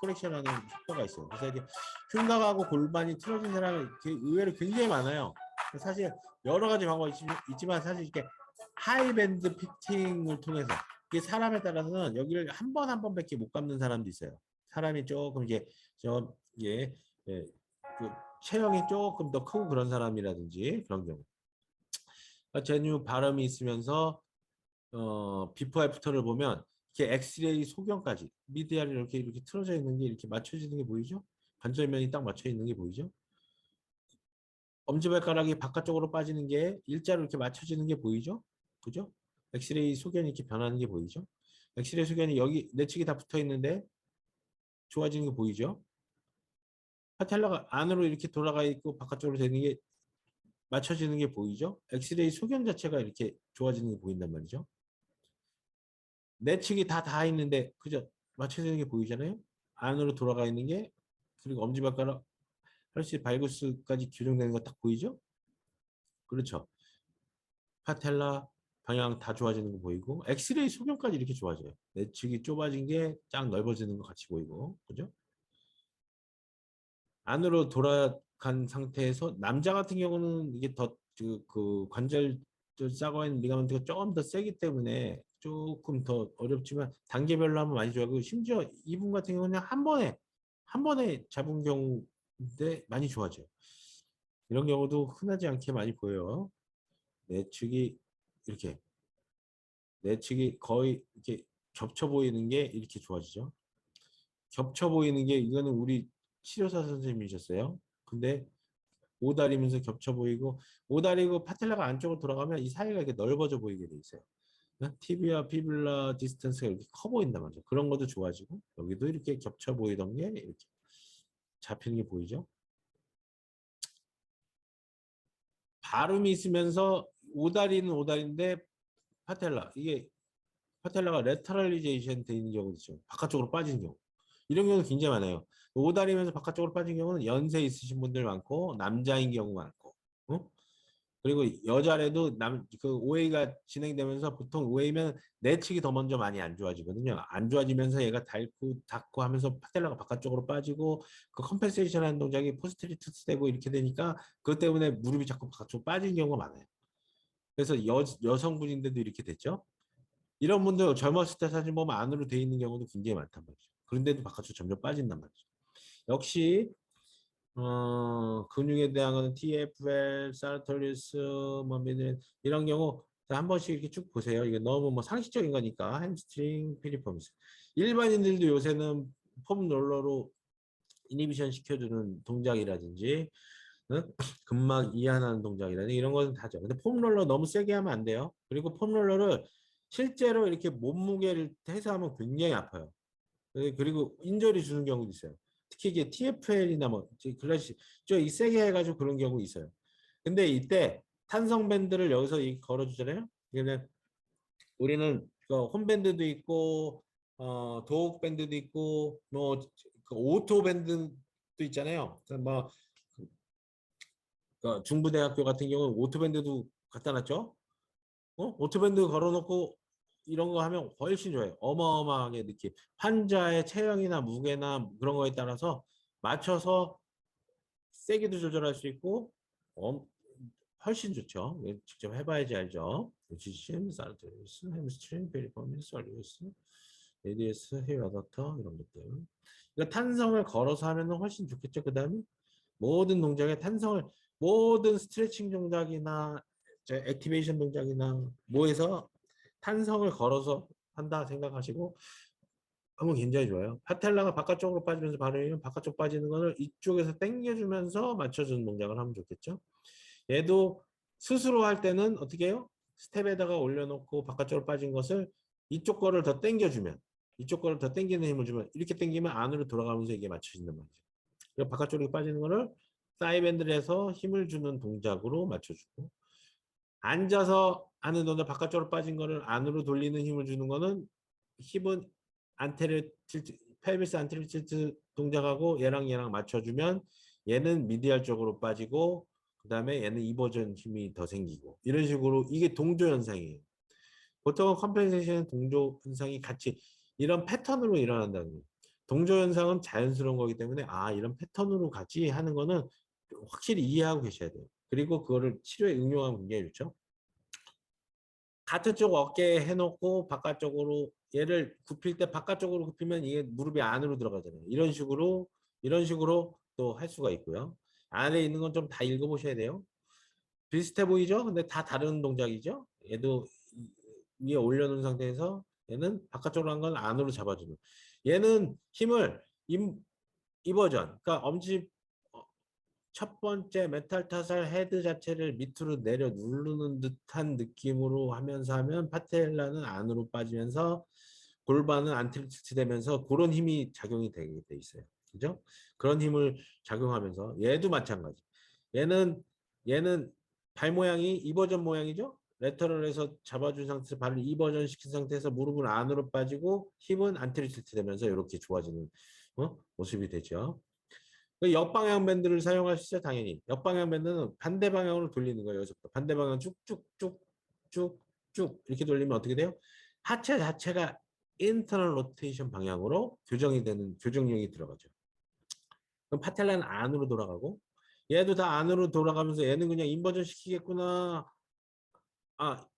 코렉션하는 효과가 있어요. 그래서 이게 흉곽하고 골반이 틀어진 사람이 의외로 굉장히 많아요. 사실 여러 가지 방법이 있지만 사실 이렇게 하이밴드 피팅을 통해서 이게 사람에 따라서는 여기를 한 번밖에 못 감는 사람도 있어요. 사람이 조금 이게 이게 예, 그 체형이 조금 더 크고 그런 사람이라든지 그런 경우. 제뉴 발음이 있으면서 비포 애프터를 보면 이렇게 엑스레이 소견까지 미디알이 이렇게 틀어져 있는 게 이렇게 맞춰지는 게 보이죠? 반절면이 딱 맞춰 있는 게 보이죠? 엄지발가락이 바깥쪽으로 빠지는 게 일자로 이렇게 맞춰지는 게 보이죠? 그죠? 엑스레이 소견이 이렇게 변하는 게 보이죠? 엑스레이 소견이 여기 내측이 다 붙어 있는데 좋아지는 게 보이죠? 파텔라가 안으로 이렇게 돌아가 있고 바깥쪽으로 되는 게 맞춰지는 게 보이죠? 엑스레이 소견 자체가 이렇게 좋아지는 게 보인단 말이죠. 내측이 다 있는데 그죠? 맞춰지는 게 보이잖아요? 안으로 돌아가 있는 게 그리고 엄지발가락 혈시 발구스까지 교정되는 거 딱 보이죠? 그렇죠. 파텔라 방향 다 좋아지는 거 보이고 엑스레이 소견까지 이렇게 좋아져요. 내측이 좁아진 게 쫙 넓어지는 거 같이 보이고 그죠? 안으로 돌아간 상태에서 남자 같은 경우는 이게 더 그 관절 싸고 있는 리가멘트가 조금 더 세기 때문에 조금 더 어렵지만 단계별로 하면 많이 좋아하고 심지어 이분 같은 경우는 한 번에 잡은 경우인데 많이 좋아져요. 이런 경우도 흔하지 않게 많이 보여요. 내측이 이렇게 내측이 거의 이렇게 겹쳐 보이는 게 이렇게 좋아지죠. 겹쳐 보이는 게 이거는 우리 치료사 선생님이셨어요. 근데 오다리면서 겹쳐 보이고 오다리고 파텔라가 안쪽으로 돌아가면 이 사이가 이렇게 넓어져 보이게 돼 있어요. TV와 피뷸라 디스턴스가 이렇게 커 보인단 말이죠. 그런 것도 좋아지고 여기도 이렇게 겹쳐 보이던 게 이렇게 잡히는 게 보이죠. 발음이 있으면서 오다리는 오다리인데 파텔라 이게 파텔라가 레터럴리제이션 돼 있는 경우도 있죠. 바깥쪽으로 빠진 경우. 이런 경우도 굉장히 많아요. 오다리면서 바깥쪽으로 빠진 경우는 연세 있으신 분들 많고 남자인 경우 많고 어? 그리고 여자래도 그 오해가 진행되면서 보통 오해면 내측이 더 먼저 많이 안 좋아지거든요. 안 좋아지면서 얘가 닳고 하면서 파텔라가 바깥쪽으로 빠지고 그 컴펜세이션 하는 동작이 포스트리투스 되고 이렇게 되니까 그것 때문에 무릎이 자꾸 바깥쪽으로 빠진 경우가 많아요. 그래서 여성분인데도 이렇게 됐죠. 이런 분들 젊었을 때 사진 보면 안으로 돼 있는 경우도 굉장히 많단 말이죠. 그런데도 바깥으로 점점 빠진단 말이죠. 역시 근육에 대한 거는 TFL, 사르토리우스, 뭐 이런 경우 한 번씩 이렇게 쭉 보세요. 이게 너무 뭐 상식적인 거니까 햄스트링, 피리폼스. 일반인들도 요새는 폼 롤러로 이니비션 시켜주는 동작이라든지 근막 이완하는 동작이라든지 이런 것은 다죠. 근데 폼 롤러 너무 세게 하면 안 돼요. 그리고 폼 롤러를 실제로 이렇게 몸무게를 해서 하면 굉장히 아파요. 그리고 인절이 주는 경우도 있어요. 특히 이게 TFL이나 뭐 클래식 저이 세게 해가지고 그런 경우 있어요. 근데 이때 탄성 밴드를 여기서 걸어주잖아요. 그러면 우리는 그 홈밴드도 있고 도옥 밴드도 있고 뭐그 오토 밴드도 있잖아요. 뭐 중부대학교 같은 경우는 오토 밴드도 갖다 놨죠. 오토 밴드 걸어놓고 이런 거 하면 훨씬 좋아요. 어마어마하게 느낌. 환자의 체형이나 무게나 그런 거에 따라서 맞춰서 세게도 조절할 수 있고 훨씬 좋죠. 직접 해봐야지 알죠. 지심, 사르트리스, 햄스트링, 페리포미스, 설리우스, ADS, 헤어 어덕터 이런 것들. 그러니까 탄성을 걸어서 하면 훨씬 좋겠죠. 그 다음에 모든 동작에 탄성을 모든 스트레칭 동작이나 액티베이션 동작이나 뭐해서 탄성을 걸어서 한다 생각하시고 하면 굉장히 좋아요. 파텔라가 바깥쪽으로 빠지면서 발음이면 바깥쪽 빠지는 거를 이쪽에서 당겨주면서 맞춰주는 동작을 하면 좋겠죠. 얘도 스스로 할 때는 어떻게 해요? 스텝에다가 올려놓고 바깥쪽으로 빠진 것을 이쪽 거를 더 당겨주면 이쪽 거를 더 당기는 힘을 주면 이렇게 당기면 안으로 돌아가면서 이게 맞춰진단 말이죠. 그리고 바깥쪽으로 빠지는 거를 사이밴드를 해서 힘을 주는 동작으로 맞춰주고 앉아서 하는 동작 바깥쪽으로 빠진 거를 안으로 돌리는 힘을 주는 거는 힙은 안테리어 틸트, 펠비스 안테리어 틸트 동작하고 얘랑 맞춰주면 얘는 미디얼 쪽으로 빠지고 그 다음에 얘는 이버전 힘이 더 생기고 이런 식으로 이게 동조 현상이에요. 보통은 컴펜세이션은 동조 현상이 같이 이런 패턴으로 일어난다는 거예요. 동조 현상은 자연스러운 거기 때문에 이런 패턴으로 같이 하는 거는 확실히 이해하고 계셔야 돼요. 그리고 그거를 치료에 응용하면 굉장히 좋죠. 같은 쪽 어깨에 해놓고 바깥쪽으로 얘를 굽힐 때 바깥쪽으로 굽히면 이게 무릎이 안으로 들어가잖아요. 이런 식으로 또 할 수가 있고요. 안에 있는 건 좀 다 읽어보셔야 돼요. 비슷해 보이죠? 근데 다 다른 동작이죠? 얘도 위에 올려놓은 상태에서 얘는 바깥쪽으로 한 건 안으로 잡아주는. 얘는 힘을 이 버전, 그러니까 엄지 첫 번째 메탈 타살 헤드 자체를 밑으로 내려 누르는 듯한 느낌으로 하면서 하면 파텔라는 안으로 빠지면서 골반은 안트리트 되면서 그런 힘이 작용이 되게 돼 있어요. 그죠? 그런 힘을 작용하면서 얘도 마찬가지. 얘는 발 모양이 이 버전 모양이죠? 레터럴에서 잡아준 상태에서 발을 이 버전 시킨 상태에서 무릎은 안으로 빠지고 힙은 안트리트 되면서 이렇게 좋아지는 모습이 되죠. 그 역방향 밴드를 사용할 수 있어요, 당연히. 역방향 밴드는 반대 방향으로 돌리는 거예요. 여기서부터. 반대 방향 쭉쭉쭉쭉쭉 이렇게 돌리면 어떻게 돼요? 하체 자체가 인터널 로테이션 방향으로 교정이 되는 교정력이 들어가죠. 그럼 파텔라는 안으로 돌아가고 얘도 다 안으로 돌아가면서 얘는 그냥 인버전 시키겠구나.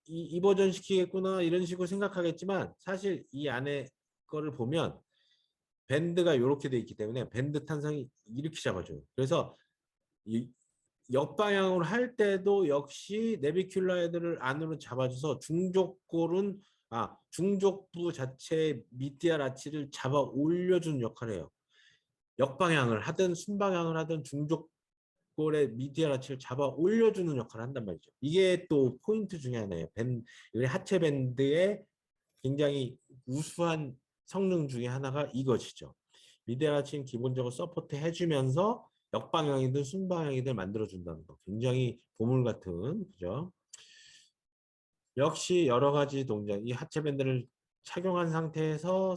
이 버전 시키겠구나 이런 식으로 생각하겠지만 사실 이 안에 거를 보면 밴드가 이렇게 돼 있기 때문에 밴드 탄성이 이렇게 잡아줘요. 그래서 이 역방향으로 할 때도 역시 내비큘러 헤드를 안으로 잡아줘서 중족부 자체의 미디알 아치를 잡아 올려주는 역할을 해요. 역방향을 하든 순방향을 하든 중족 골의 미디al 아치를 잡아 올려주는 역할을 한단 말이죠. 이게 또 포인트 중에 하나예요. 우리 하체 밴드의 굉장히 우수한 성능 중에 하나가 이것이죠. 미디al 아치는 기본적으로 서포트 해주면서 역방향이든 순방향이든 만들어준다는 거. 굉장히 보물 같은, 그죠? 역시 여러 가지 동작, 이 하체 밴드를 착용한 상태에서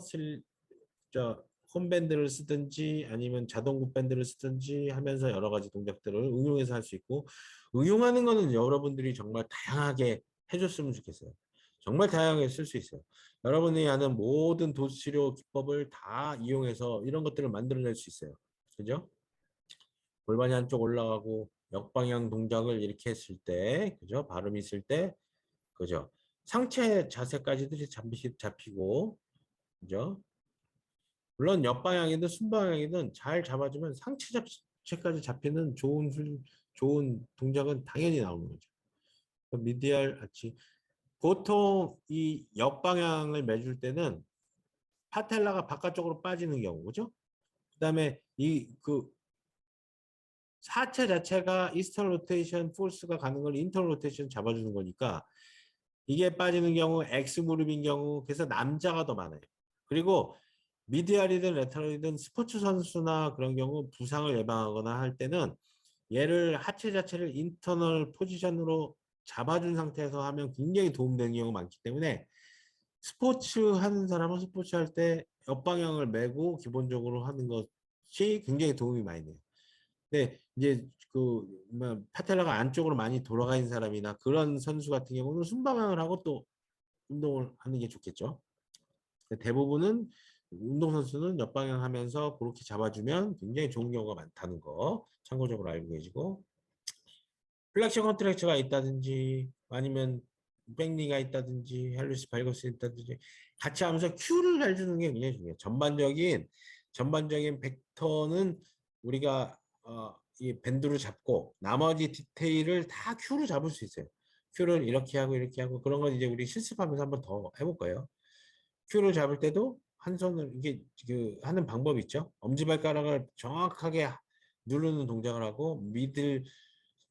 홈밴드를 쓰든지 아니면 자동 굿밴드를 쓰든지 하면서 여러 가지 동작들을 응용해서 할 수 있고, 응용하는 거는 여러분들이 정말 다양하게 해줬으면 좋겠어요. 정말 다양하게 쓸 수 있어요. 여러분이 아는 모든 도수치료 기법을 다 이용해서 이런 것들을 만들어낼 수 있어요. 그죠? 골반이 한쪽 올라가고 역방향 동작을 이렇게 했을 때, 그죠? 발음이 있을 때, 그죠? 상체 자세까지도 잡히고, 그죠? 물론 옆방향이든 순방향이든 잘 잡아주면 상체 자체까지 잡히는 좋은 동작은 당연히 나오는 거죠. 미디얼 아치. 보통 이 옆방향을 매줄 때는 파텔라가 바깥쪽으로 빠지는 경우, 그죠? 그다음에 하체 자체가 이스턴 로테이션 포스가 가는 걸 인턴 로테이션 잡아주는 거니까 이게 빠지는 경우 X 무릎인 경우 그래서 남자가 더 많아요. 그리고 미디알이든 레터럴이든 스포츠 선수나 그런 경우 부상을 예방하거나 할 때는 얘를 하체 자체를 인터널 포지션으로 잡아준 상태에서 하면 굉장히 도움되는 경우가 많기 때문에 스포츠 하는 사람은 스포츠 할 때 옆방향을 메고 기본적으로 하는 것이 굉장히 도움이 많이 돼요. 근데 이제 파텔라가 안쪽으로 많이 돌아가 있는 사람이나 그런 선수 같은 경우는 순방향을 하고 또 운동을 하는 게 좋겠죠. 대부분은 운동선수는 옆방향 하면서 그렇게 잡아주면 굉장히 좋은 경우가 많다는 거 참고적으로 알고 계시고, 플렉션 컨트랙처가 있다든지 아니면 백니가 있다든지 헬루스 발거스 있다든지 같이 하면서 큐를 해주는 게 굉장히 중요해요. 전반적인 벡터는 우리가 이 밴드로 잡고 나머지 디테일을 다 큐로 잡을 수 있어요. 큐를 이렇게 하고 그런 건 이제 우리 실습하면서 한번 더 해볼 거예요. 큐를 잡을 때도 한 손을 이게 하는 방법이 있죠. 엄지발가락을 정확하게 누르는 동작을 하고 미들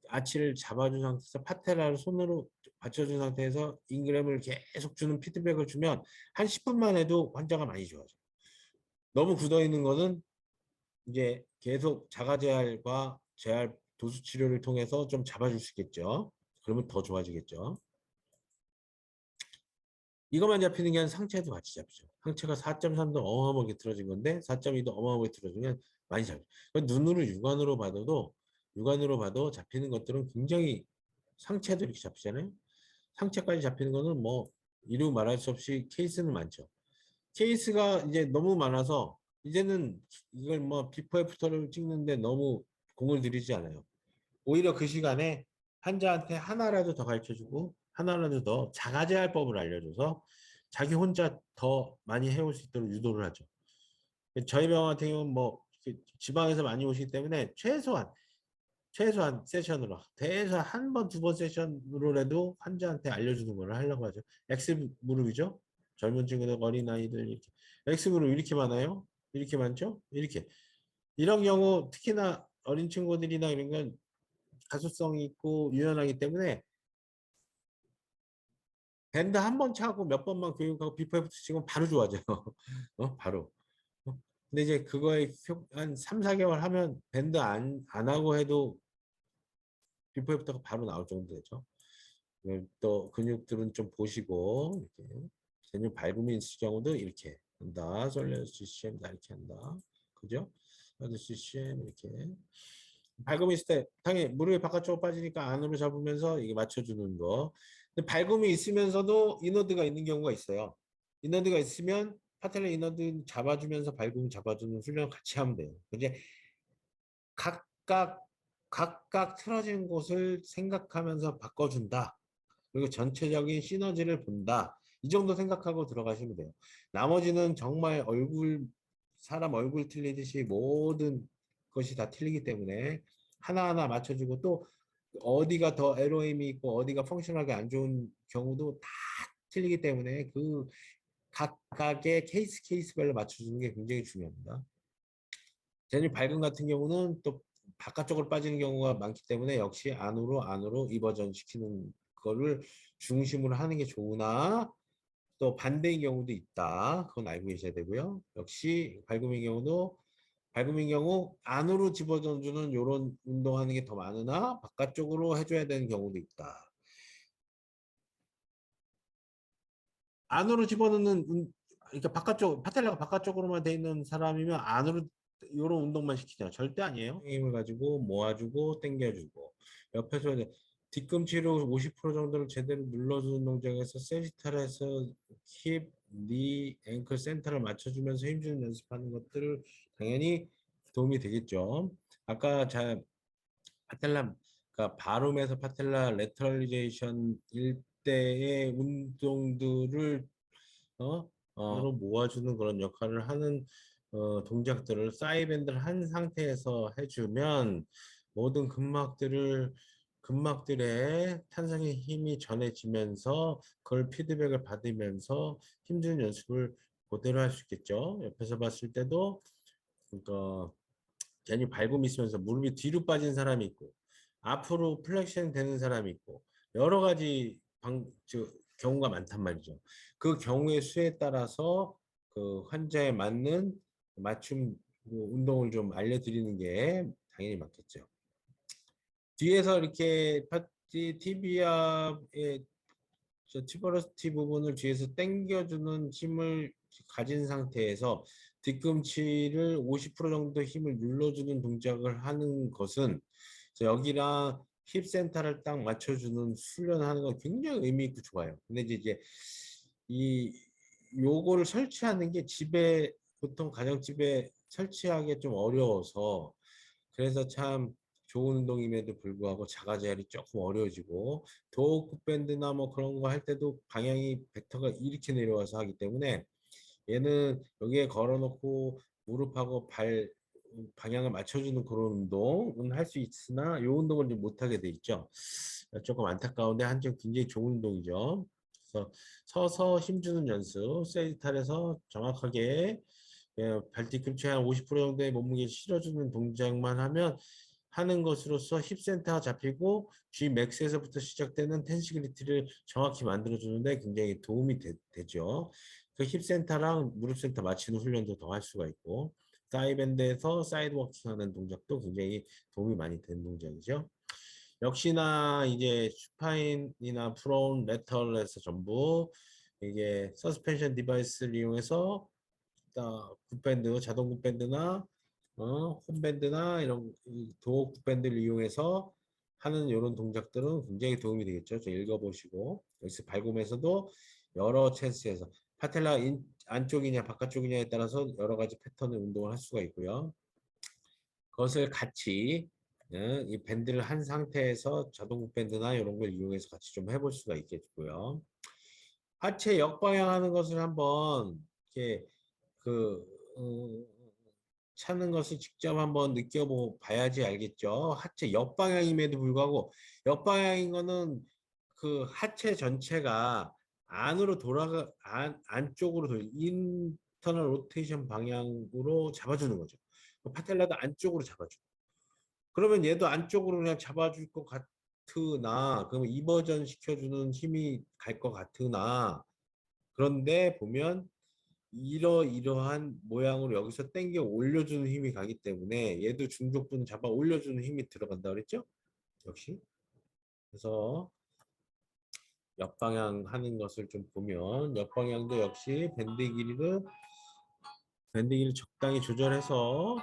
아치를 잡아준 상태에서 파테라를 손으로 받쳐준 상태에서 잉그램을 계속 주는 피드백을 주면 한 10분만 해도 환자가 많이 좋아져요. 너무 굳어 있는 거는 이제 계속 자가재활과 재활 도수 치료를 통해서 좀 잡아줄 수 있겠죠. 그러면 더 좋아지겠죠. 이것만 잡히는 게 아니라 상체도 같이 잡히죠. 상체가 4.3도 어마어마하게 틀어진 건데 4.2도 어마어마하게 틀어지면 많이 잡히죠. 눈으로 육안으로 봐도 잡히는 것들은 굉장히 상체도 이렇게 잡히잖아요. 상체까지 잡히는 거는 뭐 이루 말할 수 없이 케이스는 많죠. 케이스가 이제 너무 많아서 이제는 이걸 뭐 비포 애프터를 찍는데 너무 공을 들이지 않아요. 오히려 그 시간에 환자한테 하나라도 더 가르쳐주고 하나라도 더 자가제할법을 알려줘서 자기 혼자 더 많이 해올 수 있도록 유도를 하죠. 저희 병원 같은 경우는 뭐 지방에서 많이 오시기 때문에 최소한 세션으로 대해서 한 번, 두 번 세션으로라도 환자한테 알려주는 걸 하려고 하죠. X 무릎이죠. 젊은 친구들, 어린아이들 이렇게 X 무릎 이렇게 많아요. 이렇게 많죠. 이렇게 이런 경우 특히나 어린 친구들이나 이런 건 가소성이 있고 유연하기 때문에 밴드 한 번 차고 몇 번만 교육하고 비포에부터 지금 바로 좋아져요. 바로. 근데 이제 그거에 한 3, 4개월 하면 밴드 안 하고 해도 비포에부터가 바로 나올 정도 되죠. 또 근육들은 좀 보시고 이렇게 근육 밝음이 있을 경우도 이렇게 한다. 솔레스 CCM 이렇게 한다. 그죠? CCM 이렇게 밝음이 있을 때 당연히 무릎이 바깥쪽으로 빠지니까 안으로 잡으면서 이게 맞춰주는 거. 근데 밝음이 있으면서도 이너드가 있는 경우가 있어요. 이너드가 있으면 파텔라 이너드 잡아주면서 밝음 잡아주는 훈련 같이 하면 돼요. 이제 각각 틀어진 곳을 생각하면서 바꿔준다. 그리고 전체적인 시너지를 본다. 이 정도 생각하고 들어가시면 돼요. 나머지는 정말 사람 얼굴 틀리듯이 모든 것이 다 틀리기 때문에 하나하나 맞춰주고 또 어디가 더 LOM이 있고 어디가 펑셔널하게 안 좋은 경우도 다 틀리기 때문에 그 각각의 케이스별로 맞춰주는 게 굉장히 중요합니다. 제뉴 발금 같은 경우는 또 바깥쪽으로 빠지는 경우가 많기 때문에 역시 안으로 이버전 시키는 거를 중심으로 하는 게 좋으나 또 반대인 경우도 있다. 그건 알고 계셔야 되고요. 역시 발굽인 경우 안으로 집어던지는 이런 운동하는 게 더 많으나 바깥쪽으로 해줘야 되는 경우도 있다. 안으로 집어넣는 그러니까 바깥쪽 파텔라가 바깥쪽으로만 돼 있는 사람이면 안으로 이런 운동만 시키잖아. 절대 아니에요. 힘을 가지고 모아주고 당겨주고 옆에서 이제 뒤꿈치로 50% 정도를 제대로 눌러주는 동작에서 세지탈에서 힙, 니, 앵클 센터를 맞춰주면서 힘주는 연습하는 것들을 당연히 도움이 되겠죠. 아까 파텔라, 그러니까 바룸에서 파텔라 레터럴리제이션 일대의 운동들을 으로 모아주는 그런 역할을 하는 동작들을 사이밴드를 한 상태에서 해주면 모든 근막들의 탄성의 힘이 전해지면서 그걸 피드백을 받으면서 힘주는 연습을 그대로 할 수 있겠죠. 옆에서 봤을 때도 그러니까 괜히 밟음이 있으면서 무릎이 뒤로 빠진 사람이 있고 앞으로 플렉션 되는 사람이 있고 여러 가지 경우가 많단 말이죠. 그 경우의 수에 따라서 그 환자에 맞는 맞춤 운동을 좀 알려드리는 게 당연히 맞겠죠. 뒤에서 이렇게 티비아의 티버러스티 부분을 뒤에서 당겨주는 힘을 가진 상태에서 뒤꿈치를 50% 정도 힘을 눌러주는 동작을 하는 것은 여기랑 힙 센터를 딱 맞춰주는 훈련을 하는 건 굉장히 의미 있고 좋아요. 근데 이제 이 요거를 설치하는 게 집에 보통 가정집에 설치하기 좀 어려워서 그래서 참 좋은 운동임에도 불구하고 자가제할이 조금 어려워지고 도어 밴드나 뭐 그런 거 할 때도 방향이 벡터가 이렇게 내려와서 하기 때문에 얘는 여기에 걸어놓고 무릎하고 발 방향을 맞춰주는 그런 운동은 할 수 있으나 이 운동을 못하게 돼 있죠. 조금 안타까운데 한점 굉장히 좋은 운동이죠. 그래서 서서 힘주는 연습, 세이탈에서 정확하게 발 뒤꿈치 한 50% 정도의 몸무게 실어주는 동작만 하는 것으로서 힙 센터가 잡히고 G 맥스에서부터 시작되는 텐시그리티를 정확히 만들어주는데 굉장히 도움이 되죠. 그 힙 센터랑 무릎 센터 맞추는 훈련도 더 할 수가 있고 사이밴드에서 사이드 워킹 하는 동작도 굉장히 도움이 많이 되는 동작이죠. 역시나 이제 슈파인이나 프론, 레터럴에서 전부 이게 서스펜션 디바이스를 이용해서 굿밴드, 자동 굿밴드나 홈밴드나 이런 도어 굿밴드를 이용해서 하는 이런 동작들은 굉장히 도움이 되겠죠. 좀 읽어보시고 여기서 발굽에서도 여러 찬스에서 파텔라 안쪽이냐 바깥쪽이냐에 따라서 여러 가지 패턴의 운동을 할 수가 있고요. 그것을 같이 이 밴드를 한 상태에서 자동 밴드나 이런 걸 이용해서 같이 좀 해볼 수가 있겠고요. 하체 역방향하는 것을 한번 이렇게 그 차는 것을 직접 한번 느껴봐야지 알겠죠. 하체 역방향임에도 불구하고 역방향인 거는 그 하체 전체가 안으로 안쪽으로 인터널 로테이션 방향으로 잡아주는 거죠. 파텔라도 안쪽으로 잡아줘. 그러면 얘도 안쪽으로 그냥 잡아줄 것 같으나, 그러면 이버전 시켜주는 힘이 갈 것 같으나, 그런데 보면 이러이러한 모양으로 여기서 당겨 올려주는 힘이 가기 때문에 얘도 중족부는 잡아 올려주는 힘이 들어간다 그랬죠? 역시. 그래서 역방향 하는 것을 좀 보면 역방향도 역시 밴드 길이를 적당히 조절해서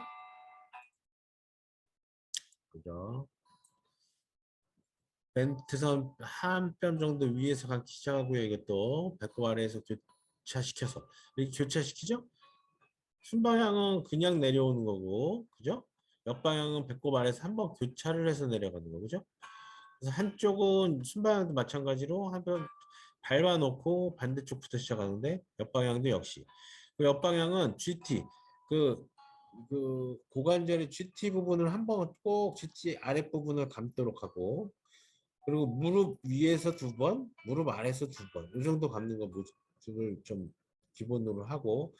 그죠? 벤트선 한 뼘 정도 위에서 감기 시작하고요. 이게 또 배꼽 아래에서 교차시켜서 이렇게 교차시키죠? 순방향은 그냥 내려오는 거고, 그죠? 역방향은 배꼽 아래에서 한번 교차를 해서 내려가는 거, 그죠? 그래서 한쪽은 순방향도 마찬가지로 한번 밟아놓고 반대쪽부터 시작하는데 옆방향도 역시 그 옆방향은 GT 그, 그 고관절의 GT 부분을 한번 꼭 GT 아랫부분을 감도록 하고 그리고 무릎 위에서 두 번, 무릎 아래에서 두 번, 이 정도 감는 거 모습을 좀 기본으로 하고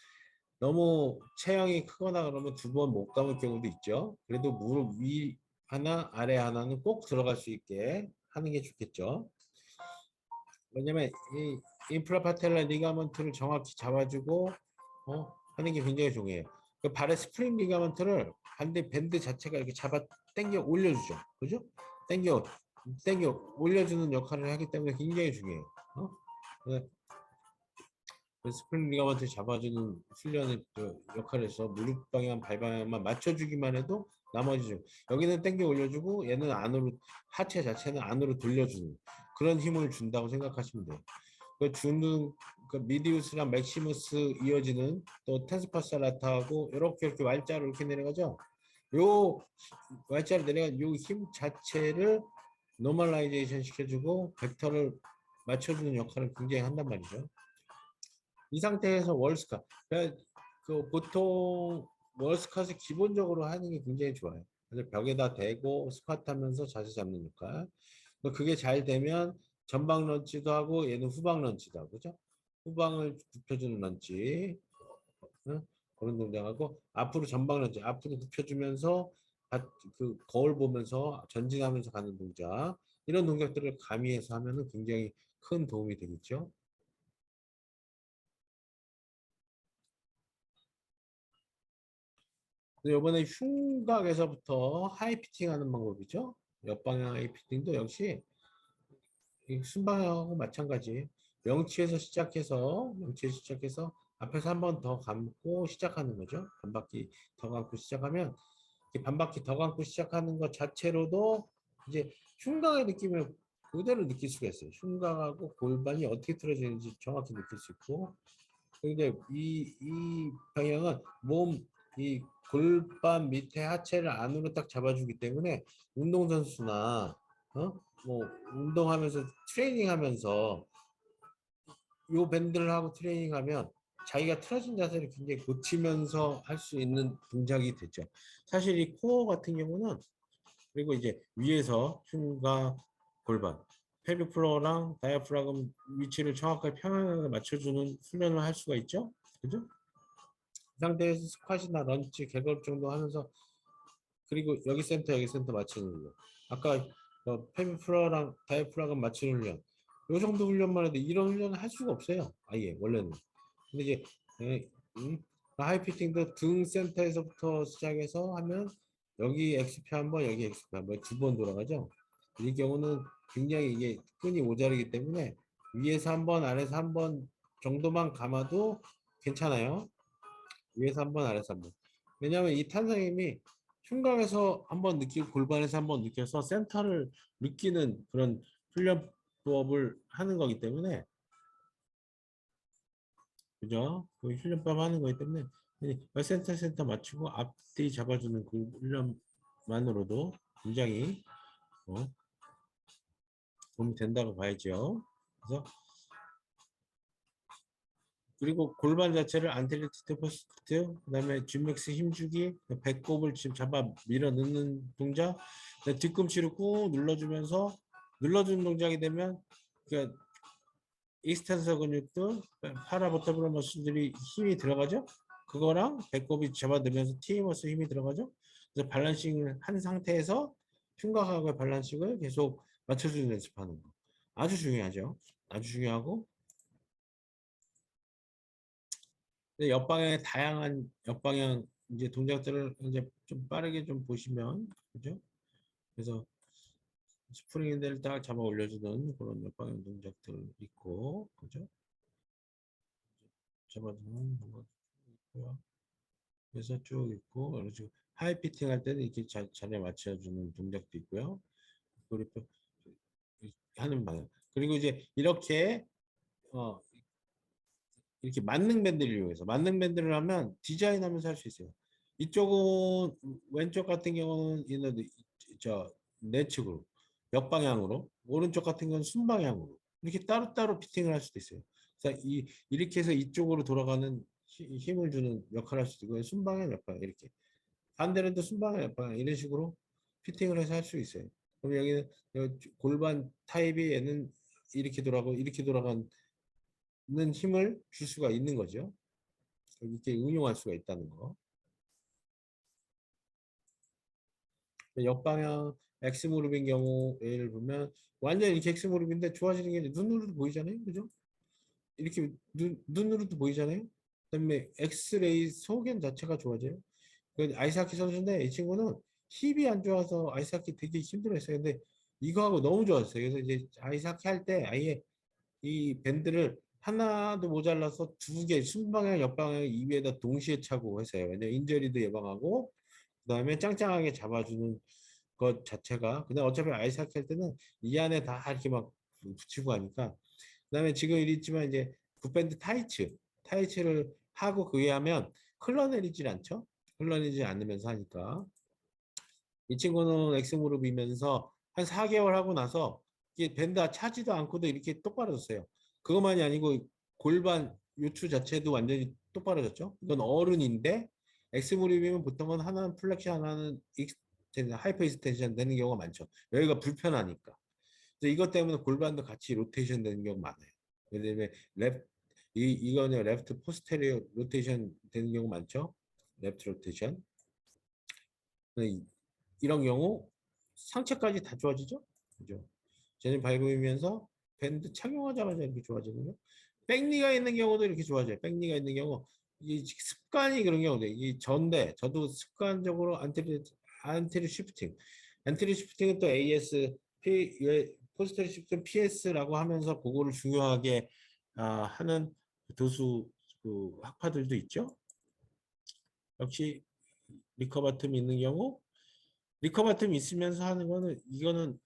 너무 체형이 크거나 그러면 두 번 못 감을 경우도 있죠. 그래도 무릎 위 하나, 아래 하나는 꼭 들어갈 수 있게 하는 게 좋겠죠. 왜냐면 이 인프라 파텔라 리가먼트를 정확히 잡아주고 하는 게 굉장히 중요해요. 그 발의 스프링 리가먼트를 반대 밴드 자체가 이렇게 잡아 당겨 올려주죠. 그죠? 당겨 올려주는 역할을 하기 때문에 굉장히 중요해요. 네. 그 스프링 리가먼트 잡아주는 훈련의 역할을 해서 무릎 방향, 발 방향만 맞춰주기만 해도 나머지 여기는 당겨 올려주고 얘는 안으로 하체 자체는 안으로 돌려주는 그런 힘을 준다고 생각하시면 돼요. 그 주는 그 미디우스랑 맥시무스 이어지는 또 텐스파사라타하고 이렇게 Y자로 이렇게 내려가죠. 요 Y자로 내려간 요 힘 자체를 노멀라이제이션 시켜주고 벡터를 맞춰주는 역할을 굉장히 한단 말이죠. 이 상태에서 월스카 그 보통 월스카를 기본적으로 하는 게 굉장히 좋아요. 그래서 벽에다 대고 스쿼트 하면서 자세 잡는 역할. 그게 잘 되면 전방 런치도 하고 얘는 후방 런치도 하고 그죠? 후방을 굽혀주는 런치 응? 그런 동작하고 앞으로 전방 런치 앞으로 굽혀주면서 그 거울 보면서 전진하면서 가는 동작 이런 동작들을 가미해서 하면은 굉장히 큰 도움이 되겠죠. 이번에 흉곽에서부터 하이피팅 하는 방법이죠. 옆방향 하이피팅도 역시 이 순방향하고 마찬가지. 명치에서 시작해서 앞에서 한 번 더 감고 시작하는 거죠. 반바퀴 더 감고 시작하면 이 반바퀴 더 감고 시작하는 것 자체로도 이제 흉곽의 느낌을 그대로 느낄 수가 있어요. 흉곽하고 골반이 어떻게 틀어지는지 정확히 느낄 수 있고 근데 이 방향은 이 골반 밑에 하체를 안으로 딱 잡아주기 때문에 운동선수나 뭐 운동하면서 트레이닝하면서 요 밴드를 하고 트레이닝하면 자기가 틀어진 자세를 굉장히 고치면서 할 수 있는 동작이 되죠. 사실 이 코어 같은 경우는 그리고 이제 위에서 흉과 골반, 펠빅 플로어랑 다이아프라금 위치를 정확하게 평행하게 맞춰주는 훈련을 할 수가 있죠. 그죠? 이 상태에서 스쿼시나 런치, 개걸 정도 하면서 그리고 여기 센터 맞추는 훈련. 아까 펠빅 플로어랑 다이아프라금 맞추는 훈련. 요 정도 훈련만 해도 이런 훈련을 할 수가 없어요. 아예 원래는. 근데 이제 에, 하이피팅도 등 센터에서부터 시작해서 하면 여기 엑스피 한 번, 여기 엑스피 한 번, 두 번 돌아가죠. 이 경우는 굉장히 이게 끈이 모자르기 때문에 위에서 한 번, 아래에서 한 번 정도만 감아도 괜찮아요. 위에서 한 번, 아래에서 한 번. 왜냐하면 이 탄성임이 흉곽에서 한 번 느끼고 골반에서 한 번 느껴서 센터를 느끼는 그런 훈련법을 하는 거기 때문에 그죠? 그 훈련법 하는 거기 때문에 센터 맞추고 앞뒤 잡아주는 그 훈련만으로도 굉장히 어, 도움이 된다고 봐야죠. 그래서 그리고 골반 자체를 안테리티트 포스트 그다음에 줌맥스 힘주기 배꼽을 지금 잡아 밀어 넣는 동작 뒤꿈치를 꾹 눌러주면서 눌러주는 동작이 되면 그러니까 익스텐서 근육도 파라버터블러 머슬들이 힘이 들어가죠. 그거랑 배꼽이 잡아들면서 티머스 힘이 들어가죠. 그래서 밸런싱을 한 상태에서 흉곽하고의 밸런싱을 계속 맞춰주는 연습하는 거. 아주 중요하죠. 아주 중요하고 옆방향의 다양한 옆방향 이제 동작들을 이제 좀 빠르게 좀 보시면 그죠? 그래서 스프링을 딱 잡아 올려주는 그런 옆방향 동작들 있고 그죠? 잡아주는 동작 있고요. 그래서 쭉 있고 그래서 하이피팅 할 때는 이렇게 자리에 맞춰주는 동작도 있고요. 그리고 또 하는 방향. 그리고 이제 어, 이렇게 만능 밴드를 이용해서 만능 밴드를 하면 디자인하면서 할 수 있어요. 이쪽은 왼쪽 같은 경우는 저 내측으로 역방향으로 오른쪽 같은 경우는 순방향으로 이렇게 따로따로 피팅을 할 수도 있어요. 그래서 이렇게 해서 이쪽으로 돌아가는 힘을 주는 역할을 할 수도 있고 순방향 역방향 이렇게 반대는 또 순방향 역방향 이런 식으로 피팅을 해서 할 수 있어요. 그럼 여기는 골반 타입이 얘는 이렇게 돌아가고 이렇게 돌아가는 힘을 줄 수가 있는 거죠. 이렇게 응용할 수가 있다는 거. 역방향 X 무릎인 경우 예를 보면 완전 이렇게 X 무릎인데 좋아지는 게 눈으로도 보이잖아요, 그죠? 이렇게 눈으로도 보이잖아요. 그다음에 엑스레이 소견 자체가 좋아져요. 아이스하키 선수인데 이 친구는 힙이 안 좋아서 아이스하키 되게 힘들어했어요. 근데 이거하고 너무 좋았어요. 그래서 이제 아이스하키 할 때 아예 이 밴드를 하나도 모자라서 두 개, 순방향, 역방향 이 위에다 동시에 차고 했어요. 왜냐면 인저리도 예방하고 그다음에 짱짱하게 잡아주는 것 자체가. 근데 어차피 아이스하키 할 때는 이 안에 다 이렇게 막 붙이고 하니까. 그다음에 지금 있지만 이제 굿밴드 타이츠를 하고 그 위에 하면 흘러내리질 않죠. 흘러내리지 않으면서 하니까. 이 친구는 X무릎이면서 한 4개월 하고 나서 이게 밴드가 차지도 않고도 이렇게 똑바로졌어요. 그것만이 아니고 골반 요추 자체도 완전히 똑바로졌죠. 이건 어른인데 X무릎이면 보통은 하나는 플렉션 하나는 하이퍼 익스텐션 되는 경우가 많죠. 여기가 불편하니까. 그래서 이것 때문에 골반도 같이 로테이션 되는 경우가 많아요. 왜냐면 이거는 레프트 포스테리어 로테이션 되는 경우 많죠. 레프트 로테이션. 이런 경우 상체까지 다 좋아지죠. 그죠? 쟤는 밟으면서 밴드 착용하자마자 이렇게 좋아지고요. 백니가 있는 경우도 이렇게 좋아져요. 백니가 있는 경우 이 습관이 그런 경우도 이 전데 저도 습관적으로 안테리 쉬프팅 안테리 쉬프팅은 또 AS 포스터리 쉬프팅 PS라고 하면서 그거를 중요하게 하는 도수 그 학파들도 있죠. 역시 리커버 틈이 있는 경우 리커버 틈이 있으면서 하는 거는 이거는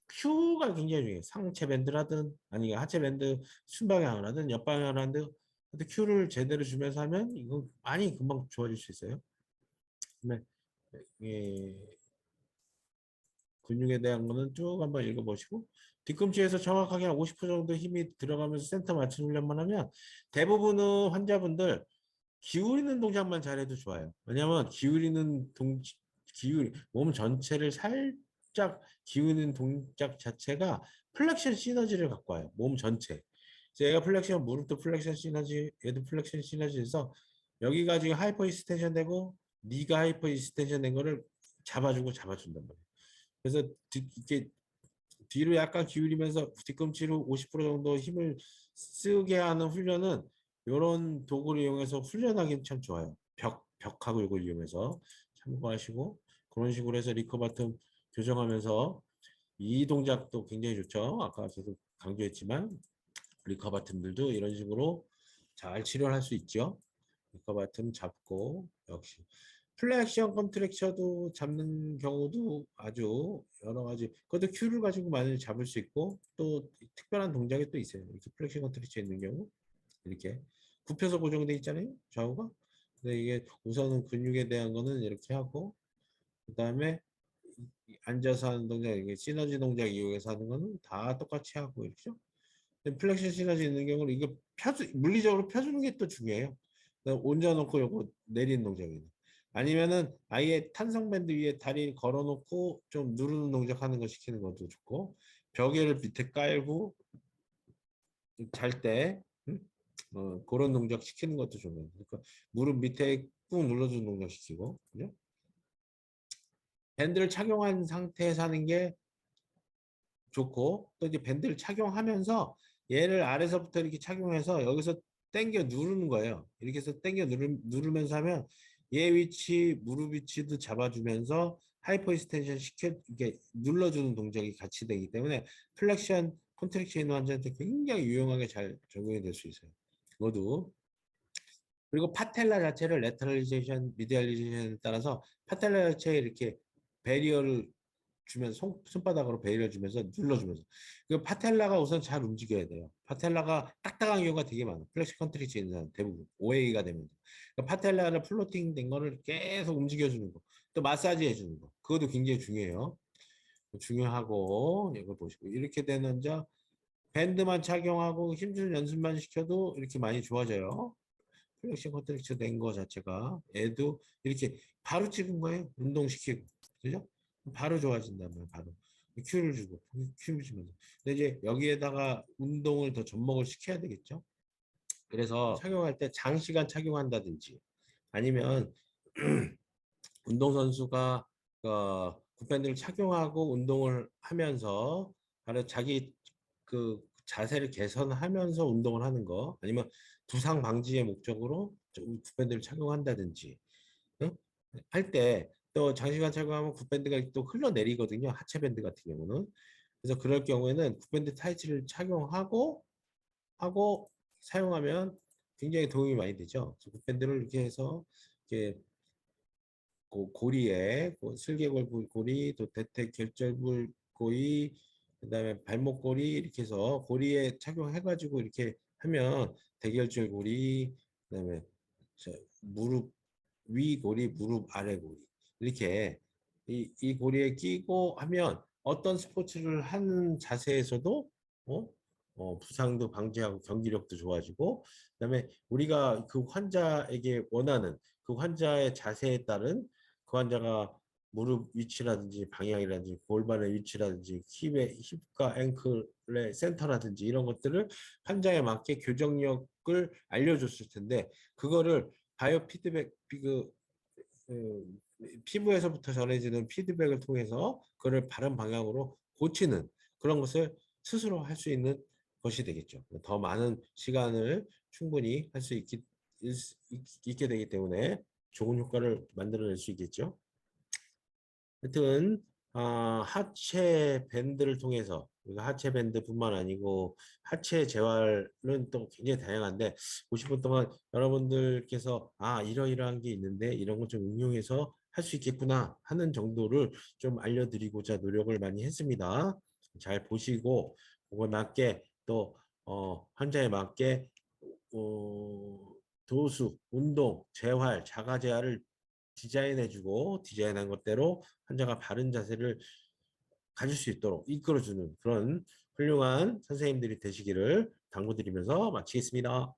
큐가 굉장히 중요해요. 상체 밴드라든 아니 하체 밴드 순방향을 하든 옆방향을 하든 근데 큐를 제대로 주면서 하면 이거 많이 금방 좋아질 수 있어요. 근데 예, 근육에 대한 거는 쭉 한번 읽어보시고 뒤꿈치에서 정확하게 한 50% 정도 힘이 들어가면서 센터 맞추는 훈련만 하면 대부분은 환자분들 기울이는 동작만 잘해도 좋아요. 왜냐면 몸 전체를 살짝 기울이는 동작 자체가 플렉션 시너지를 갖고 와요. 몸 전체. 그래서 얘가 플렉션, 무릎도 플렉션 시너지, 얘도 플렉션 시너지에서 여기가 지금 하이퍼 익스텐션 되고 니가 하이퍼 익스텐션 된 거를 잡아준단 말이에요. 그래서 이렇게 뒤로 약간 기울이면서 뒤꿈치로 50% 정도 힘을 쓰게 하는 훈련은 이런 도구를 이용해서 훈련하기는 참 좋아요. 벽하고 이걸 이용해서 참고하시고 그런 식으로 해서 리커버튼 교정하면서 이 동작도 굉장히 좋죠. 아까 계속 강조했지만 리커버튼들도 이런 식으로 잘 치료할 수 있죠. 리커버튼 잡고 역시 플렉션 컨트랙처도 잡는 경우도 아주 여러 가지 그것도 큐를 가지고 많이 잡을 수 있고 또 특별한 동작이 또 있어요. 이렇게 플렉션 컨트랙처 있는 경우 이렇게 굽혀서 고정돼 있잖아요. 좌우가. 근데 이게 우선은 근육에 대한 거는 이렇게 하고 그 다음에 앉아서 하는 동작 이게 시너지 동작 이용해서 하는 거는 다 똑같이 하고 이렇죠. 플렉션 시너지 있는 경우는 이거 물리적으로 펴주는 게 또 중요해요. 얹어놓고 요거 내리는 동작이에요. 아니면은 아예 탄성밴드 위에 다리 걸어놓고 좀 누르는 동작 하는 거 시키는 것도 좋고 벽에를 밑에 깔고 잘 때 그런 동작 시키는 것도 좋아요. 그러니까 무릎 밑에 꾹 눌러주는 동작 시키고 그죠? 밴드를 착용한 상태에서 하는 게 좋고 또 이제 밴드를 착용하면서 얘를 아래서부터 이렇게 착용해서 여기서 당겨 누르는 거예요. 이렇게 해서 당겨 누르면서 하면 얘 위치, 무릎 위치도 잡아주면서 하이퍼 익스텐션 시켜 이렇게 눌러주는 동작이 같이 되기 때문에 플렉션 컨트랙션 있는 환자한테 굉장히 유용하게 잘 적용이 될 수 있어요. 모두 그리고 파텔라 자체를 레터럴리제이션, 미디얼리제이션에 따라서 파텔라 자체에 이렇게 배리어를 주면서 손바닥으로 베일을 주면서 눌러주면서 그 파텔라가 우선 잘 움직여야 돼요. 파텔라가 딱딱한 경우가 되게 많아. 플렉시 컨트리치 있는 사람 대부분 OA가 되면 그 파텔라를 플로팅 된 거를 계속 움직여주는 거, 또 마사지 해주는 거, 그것도 굉장히 중요해요. 중요하고 이걸 보시고 이렇게 되는 자 밴드만 착용하고 힘주는 연습만 시켜도 이렇게 많이 좋아져요. 플렉시 컨트리치 된 거 자체가 애도 이렇게 바로 찍은 거예요. 운동시키고 그죠? 바로 좋아진단 말이에요. 바로 큐를 주고 큐를 주면서 근데 이제 여기에다가 운동을 더 접목을 시켜야 되겠죠. 그래서 착용할 때 장시간 착용한다든지 아니면 운동선수가 굿밴드를 착용하고 운동을 하면서 바로 자기 그 자세를 개선하면서 운동을 하는 거 아니면 부상 방지의 목적으로 굿밴드를 착용한다든지 응? 할때 또 장시간 착용하면 굿밴드가 또 흘러내리거든요. 하체 밴드 같은 경우는. 그래서 그럴 경우에는 굿밴드 타이츠를 착용하고 사용하면 굉장히 도움이 많이 되죠. 굿밴드를 이렇게 해서 이렇게 고리에 슬개골 고리, 또 대퇴 결절부 고리, 그다음에 발목 고리 이렇게 해서 고리에 착용해가지고 이렇게 하면 대결절 고리, 그다음에 무릎 위 고리, 무릎 아래 고리 이렇게 이 고리에 끼고 하면 어떤 스포츠를 하는 자세에서도 어? 부상도 방지하고 경기력도 좋아지고 그다음에 우리가 그 환자에게 원하는 그 환자의 자세에 따른 그 환자가 무릎 위치라든지 방향이라든지 골반의 위치라든지 힙과 앵클의 센터라든지 이런 것들을 환자에 맞게 교정력을 알려줬을 텐데 그거를 바이오 피드백 피부에서부터 전해지는 피드백을 통해서 그를 바른 방향으로 고치는 그런 것을 스스로 할 수 있는 것이 되겠죠. 더 많은 시간을 충분히 할 수 있게 되기 때문에 좋은 효과를 만들어낼 수 있겠죠. 하여튼 하체 밴드를 통해서 하체 밴드뿐만 아니고 하체 재활은 또 굉장히 다양한데 50분 동안 여러분들께서 이러이러한 게 있는데 이런 거 좀 응용해서 할 수 있겠구나 하는 정도를 좀 알려드리고자 노력을 많이 했습니다. 잘 보시고 그거에 맞게 또 환자에 맞게 도수, 운동, 재활, 자가 재활을 디자인해주고 디자인한 것대로 환자가 바른 자세를 가질 수 있도록 이끌어주는 그런 훌륭한 선생님들이 되시기를 당부드리면서 마치겠습니다.